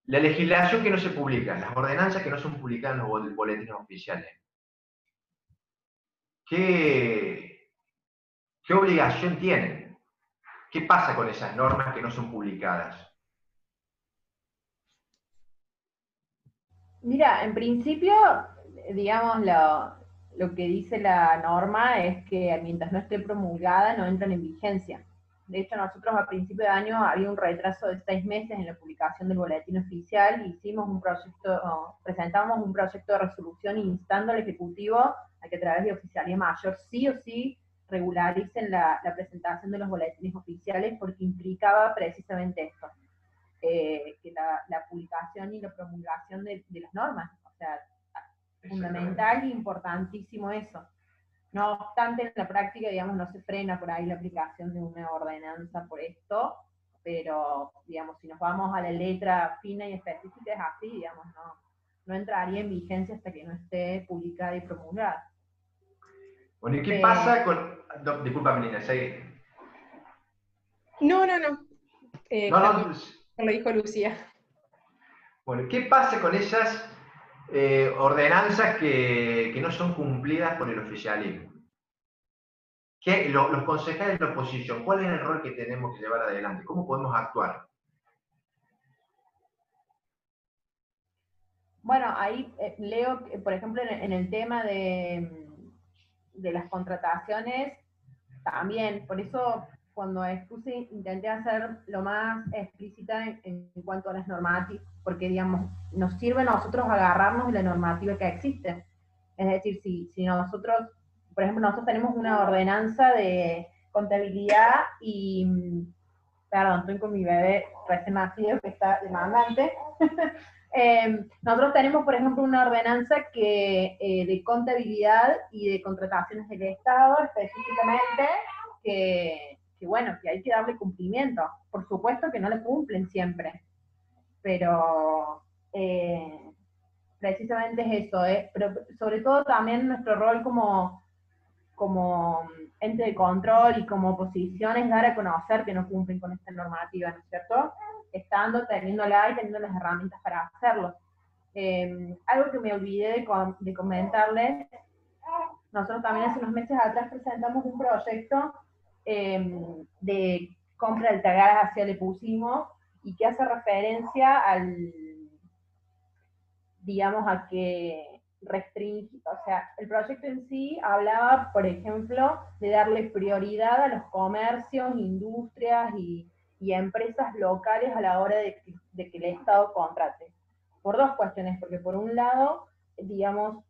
La legislación que no se publica, las ordenanzas que no son publicadas en los boletines oficiales. ¿Qué obligación tienen? ¿Qué pasa con esas normas que no son publicadas? Mira, en principio, digamos, lo que dice la norma es que mientras no esté promulgada no entran en vigencia. De hecho, nosotros a principio de año había un retraso de 6 meses en la publicación del boletín oficial, presentamos un proyecto de resolución instando al Ejecutivo a que a través de Oficialía Mayor sí o sí regularicen la presentación de los boletines oficiales, porque implicaba precisamente esto. Que la publicación y la promulgación de las normas, o sea, fundamental e importantísimo eso. No obstante, en la práctica, digamos, no se frena por ahí la aplicación de una ordenanza por esto, pero, digamos, si nos vamos a la letra fina y específica, es así, digamos, no entraría en vigencia hasta que no esté publicada y promulgada. Bueno, ¿y qué pasa con...? No, disculpa, Nina, sigue. No. No, lo dijo Lucía. Bueno, ¿qué pasa con esas ordenanzas que no son cumplidas por el oficialismo? Los concejales de la oposición, ¿cuál es el rol que tenemos que llevar adelante? ¿Cómo podemos actuar? Bueno, ahí leo, por ejemplo, en el tema de las contrataciones, también, por eso cuando expuse intenté hacer lo más explícita en cuanto a las normativas, porque, digamos, nos sirve a nosotros agarrarnos de la normativa que existe. Es decir, si nosotros, por ejemplo, nosotros tenemos una ordenanza de contabilidad y, perdón, estoy con mi bebé recién nacido que está demandante. Nosotros tenemos, por ejemplo, una ordenanza de contabilidad y de contrataciones del Estado específicamente, que bueno, que hay que darle cumplimiento. Por supuesto que no le cumplen siempre, pero precisamente es eso, pero sobre todo también nuestro rol como ente de control y como oposición es dar a conocer que no cumplen con esta normativa, ¿no es cierto? Teniéndola y teniendo las herramientas para hacerlo. Algo que me olvidé de comentarles, nosotros también hace unos meses atrás presentamos un proyecto de compra del Tagadas hacia Le pusimos, y que hace referencia digamos, a que restringe, o sea, el proyecto en sí hablaba, por ejemplo, de darle prioridad a los comercios, industrias y empresas locales a la hora de que el Estado contrate. Por dos cuestiones, porque por un lado, digamos,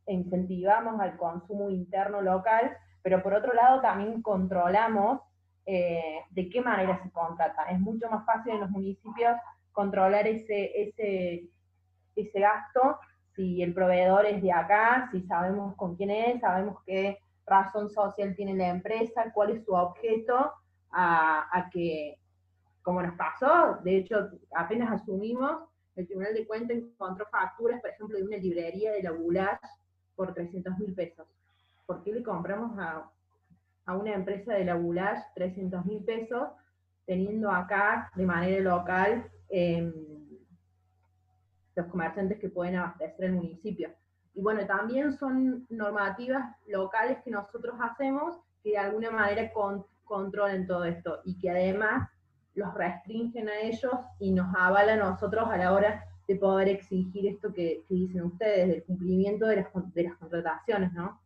incentivamos al consumo interno local, pero por otro lado también controlamos de qué manera se contrata. Es mucho más fácil en los municipios controlar ese gasto, si el proveedor es de acá, si sabemos con quién es, sabemos qué razón social tiene la empresa, cuál es su objeto, a que, como nos pasó, de hecho, apenas asumimos, el Tribunal de Cuentas encontró facturas, por ejemplo, de una librería de la Goulash por 300.000 pesos. ¿Por qué le compramos a una empresa de la Goulash 300.000 pesos, teniendo acá, de manera local, los comerciantes que pueden abastecer el municipio? Y bueno, también son normativas locales que nosotros hacemos que de alguna manera controlen todo esto, y que además los restringen a ellos y nos avalan a nosotros a la hora de poder exigir esto que dicen ustedes, del cumplimiento de las contrataciones, ¿no?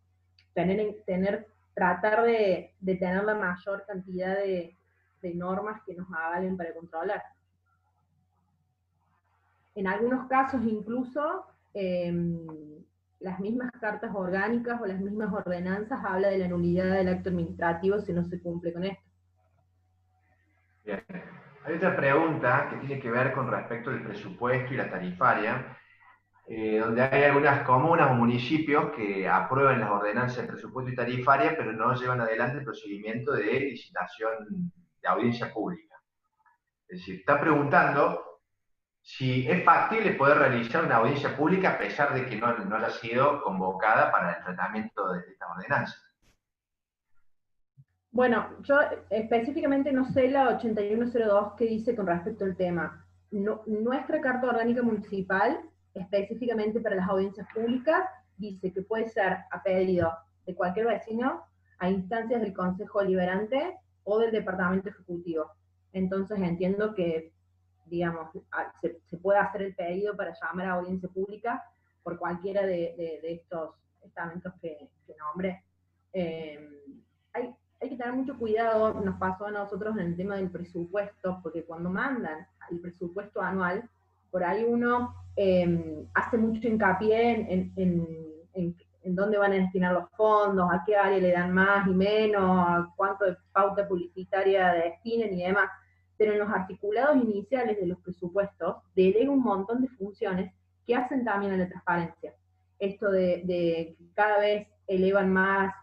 Tratar de tener la mayor cantidad de normas que nos avalen para controlar. En algunos casos incluso, las mismas cartas orgánicas o las mismas ordenanzas habla de la nulidad del acto administrativo si no se cumple con esto. Bien. Hay otra pregunta que tiene que ver con respecto al presupuesto y la tarifaria, donde hay algunas comunas o municipios que aprueban las ordenanzas de presupuesto y tarifaria, pero no llevan adelante el procedimiento de licitación de audiencia pública. Es decir, está preguntando si es factible poder realizar una audiencia pública a pesar de que no haya sido convocada para el tratamiento de esta ordenanza. Bueno, yo específicamente no sé la 8102 que dice con respecto al tema. Nuestra Carta Orgánica Municipal, específicamente para las audiencias públicas, dice que puede ser a pedido de cualquier vecino, a instancias del Consejo Deliberante o del Departamento Ejecutivo. Entonces entiendo que, digamos, se puede hacer el pedido para llamar a audiencia pública por cualquiera de estos estamentos que nombré. Hay que tener mucho cuidado, nos pasó a nosotros en el tema del presupuesto, porque cuando mandan el presupuesto anual, por ahí uno hace mucho hincapié en dónde van a destinar los fondos, a qué área le dan más y menos, a cuánto de pauta publicitaria destinen y demás, pero en los articulados iniciales de los presupuestos delega un montón de funciones que hacen también a la transparencia. Esto de cada vez elevan más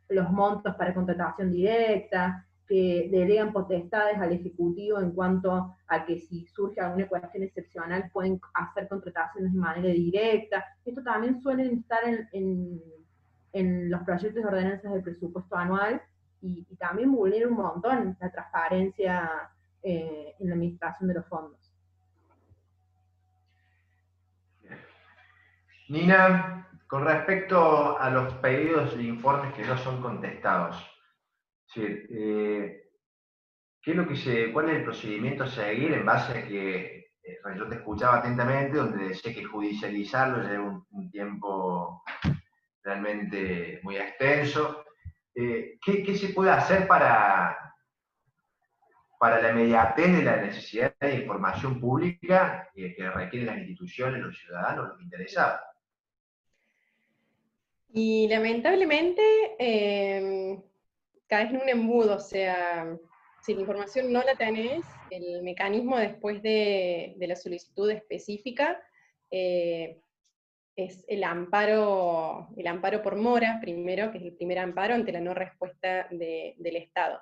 los montos para contratación directa, que delegan potestades al Ejecutivo en cuanto a que si surge alguna cuestión excepcional pueden hacer contrataciones de manera directa. Esto también suele estar en los proyectos de ordenanzas del presupuesto anual y también vulnera un montón la transparencia en la administración de los fondos. Nina, con respecto a los pedidos de informes que no son contestados, ¿sí? ¿Cuál es el procedimiento a seguir en base a que yo te escuchaba atentamente, donde decía que judicializarlo lleva un tiempo realmente muy extenso? ¿Qué se puede hacer para la inmediatez de la necesidad de información pública que requieren las instituciones, los ciudadanos, los interesados? Y lamentablemente caes en un embudo, o sea, si la información no la tenés, el mecanismo después de la solicitud específica es el amparo por mora, primero, que es el primer amparo ante la no respuesta del Estado.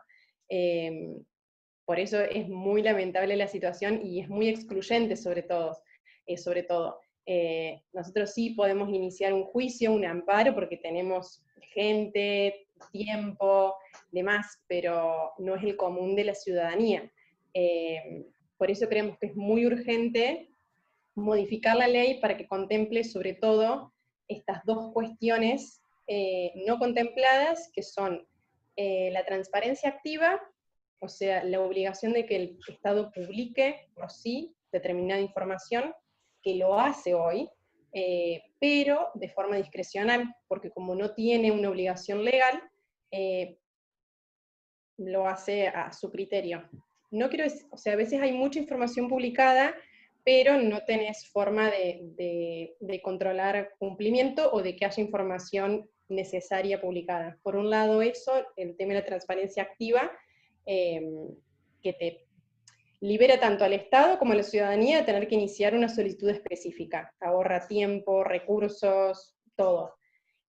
Por eso es muy lamentable la situación y es muy excluyente sobre todo. Nosotros sí podemos iniciar un juicio, un amparo, porque tenemos gente, tiempo, demás, pero no es el común de la ciudadanía. Por eso creemos que es muy urgente modificar la ley para que contemple sobre todo estas dos cuestiones no contempladas, que son la transparencia activa, o sea, la obligación de que el Estado publique por sí determinada información, que lo hace hoy, pero de forma discrecional, porque como no tiene una obligación legal, lo hace a su criterio. No quiero decir, o sea, a veces hay mucha información publicada, pero no tenés forma de controlar cumplimiento o de que haya información necesaria publicada. Por un lado eso, el tema de la transparencia activa, que te libera tanto al Estado como a la ciudadanía de tener que iniciar una solicitud específica, ahorra tiempo, recursos, todo.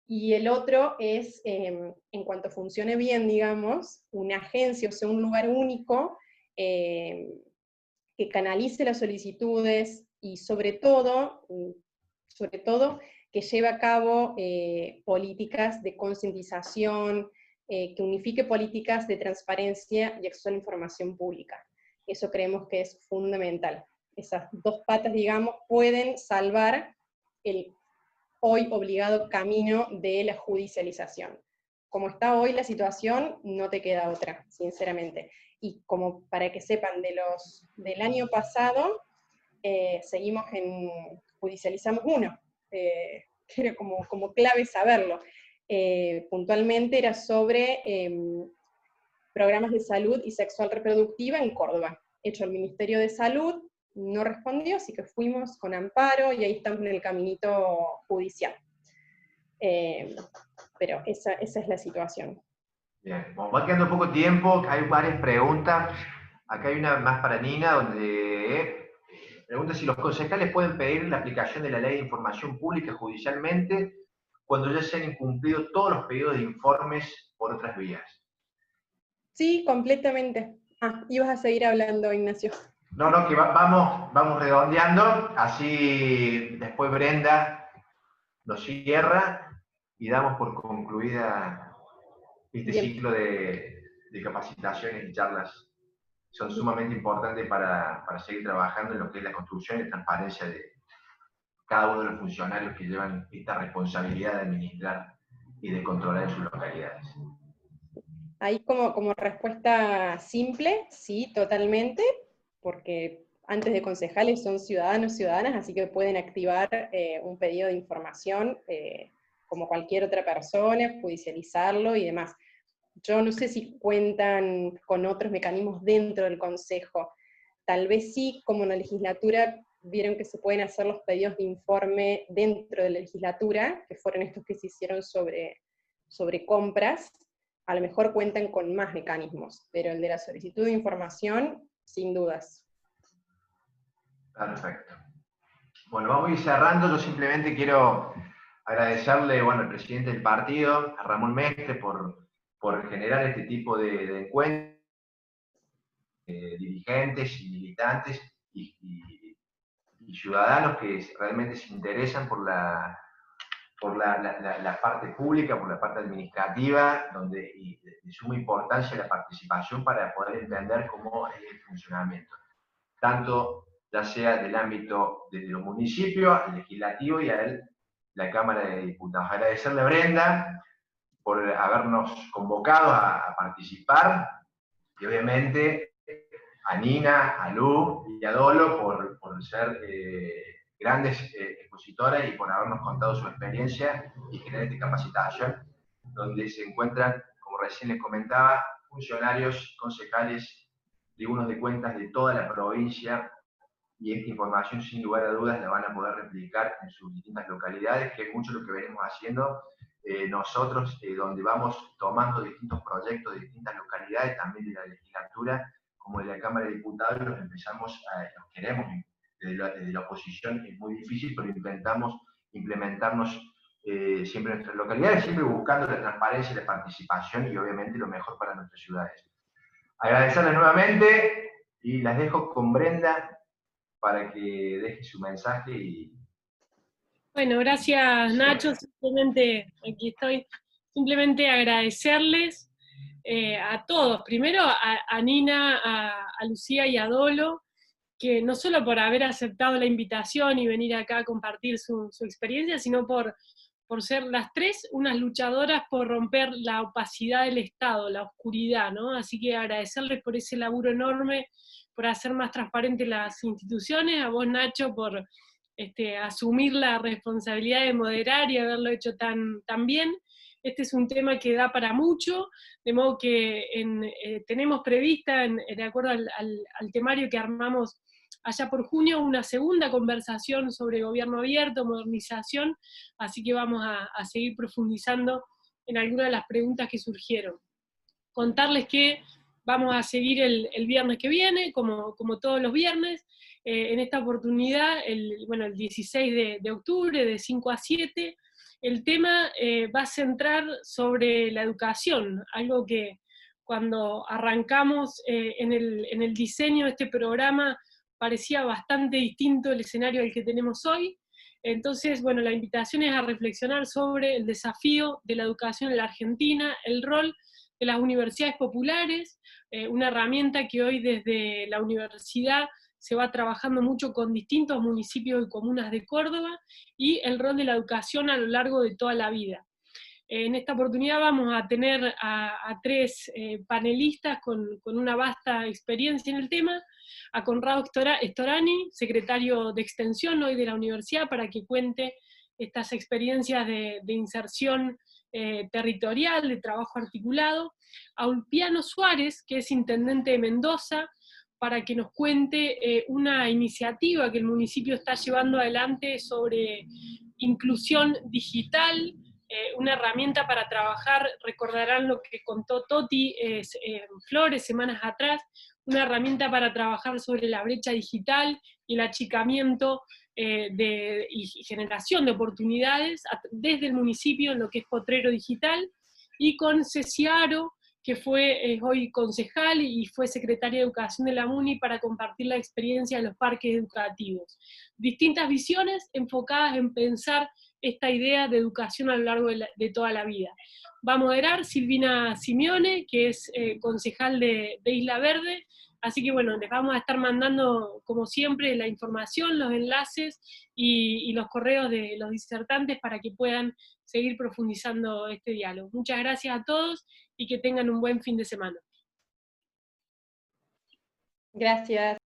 Y el otro es, en cuanto funcione bien, digamos, una agencia, o sea, un lugar único, que canalice las solicitudes y sobre todo que lleve a cabo políticas de concientización, que unifique políticas de transparencia y acceso a la información pública. Eso creemos que es fundamental. Esas dos patas, digamos, pueden salvar el hoy obligado camino de la judicialización. Como está hoy la situación, no te queda otra, sinceramente. Y como para que sepan, del año pasado, judicializamos uno, que era como clave saberlo. Puntualmente era sobre programas de salud y sexual reproductiva en Córdoba, hecho el Ministerio de Salud, no respondió, así que fuimos con amparo, y ahí estamos en el caminito judicial. Pero esa es la situación. Bien, bueno, va quedando poco tiempo, hay varias preguntas. Acá hay una más para Nina, donde pregunta si los concejales pueden pedir la aplicación de la Ley de Información Pública judicialmente cuando ya se han incumplido todos los pedidos de informes por otras vías. Sí, completamente. Ibas a seguir hablando, Ignacio. No, que vamos redondeando, así después Brenda nos cierra y damos por concluida este Bien. ciclo de capacitaciones y charlas. Son sumamente importantes para seguir trabajando en lo que es la construcción y la transparencia de cada uno de los funcionarios que llevan esta responsabilidad de administrar y de controlar en sus localidades. Ahí como respuesta simple, sí, totalmente, porque antes de concejales son ciudadanos, ciudadanas, así que pueden activar un pedido de información como cualquier otra persona, judicializarlo y demás. Yo no sé si cuentan con otros mecanismos dentro del Consejo. Tal vez sí, como en la legislatura vieron que se pueden hacer los pedidos de informe dentro de la legislatura, que fueron estos que se hicieron sobre compras. A lo mejor cuentan con más mecanismos, pero el de la solicitud de información, sin dudas. Perfecto. Bueno, vamos a ir cerrando. Yo simplemente quiero agradecerle, al presidente del partido, a Ramón Mestre, por generar este tipo de encuentros, dirigentes y militantes y ciudadanos que realmente se interesan por la parte pública, por la parte administrativa, donde de suma importancia la participación para poder entender cómo es el funcionamiento, tanto ya sea del ámbito desde los municipios, al legislativo y a la Cámara de Diputados. Agradecerle a Brenda por habernos convocado a participar, y obviamente a Nina, a Lu y a Dolo por ser grandes expositoras y por habernos contado su experiencia y generar esta capacitación, donde se encuentran, como recién les comentaba, funcionarios, concejales, tribunos de cuentas de toda la provincia, y esta información sin lugar a dudas la van a poder replicar en sus distintas localidades, que es mucho lo que venimos haciendo nosotros, donde vamos tomando distintos proyectos de distintas localidades, también de la legislatura, como de la Cámara de Diputados, los queremos desde la oposición, es muy difícil, pero intentamos implementarnos siempre en nuestras localidades, siempre buscando la transparencia y la participación y obviamente lo mejor para nuestras ciudades. Agradecerles nuevamente y las dejo con Brenda para que deje su mensaje. Bueno, gracias Nacho, simplemente aquí estoy, simplemente agradecerles a todos, primero a Nina, a Lucía y a Dolo, que no solo por haber aceptado la invitación y venir acá a compartir su experiencia, sino por ser las tres unas luchadoras por romper la opacidad del Estado, la oscuridad, ¿no? Así que agradecerles por ese laburo enorme, por hacer más transparentes las instituciones, a vos Nacho por asumir la responsabilidad de moderar y haberlo hecho tan bien. Este es un tema que da para mucho, de modo que tenemos prevista, de acuerdo al temario que armamos allá por junio, una segunda conversación sobre gobierno abierto, modernización, así que vamos a seguir profundizando en algunas de las preguntas que surgieron. Contarles que vamos a seguir el viernes que viene, como todos los viernes, en esta oportunidad, el 16 de octubre, de 5 a 7, el tema va a centrar sobre la educación, algo que cuando arrancamos en el diseño de este programa parecía bastante distinto el escenario al que tenemos hoy. Entonces, la invitación es a reflexionar sobre el desafío de la educación en la Argentina, el rol de las universidades populares, una herramienta que hoy desde la universidad se va trabajando mucho con distintos municipios y comunas de Córdoba, y el rol de la educación a lo largo de toda la vida. En esta oportunidad vamos a tener a tres panelistas con una vasta experiencia en el tema, a Conrado Storani, secretario de Extensión hoy de la universidad, para que cuente estas experiencias de inserción territorial, de trabajo articulado, a Ulpiano Suárez, que es intendente de Mendoza, para que nos cuente una iniciativa que el municipio está llevando adelante sobre inclusión digital, una herramienta para trabajar, recordarán lo que contó Toti Flores semanas atrás, una herramienta para trabajar sobre la brecha digital y el achicamiento y generación de oportunidades desde el municipio en lo que es Potrero Digital, y con Ceci Aro, que fue hoy concejal y fue secretaria de Educación de la MUNI, para compartir la experiencia de los parques educativos. Distintas visiones enfocadas en pensar esta idea de educación a lo largo de toda la vida. Va a moderar Silvina Simeone, que es concejal de Isla Verde, así que bueno, les vamos a estar mandando, como siempre, la información, los enlaces y los correos de los disertantes para que puedan seguir profundizando este diálogo. Muchas gracias a todos y que tengan un buen fin de semana. Gracias.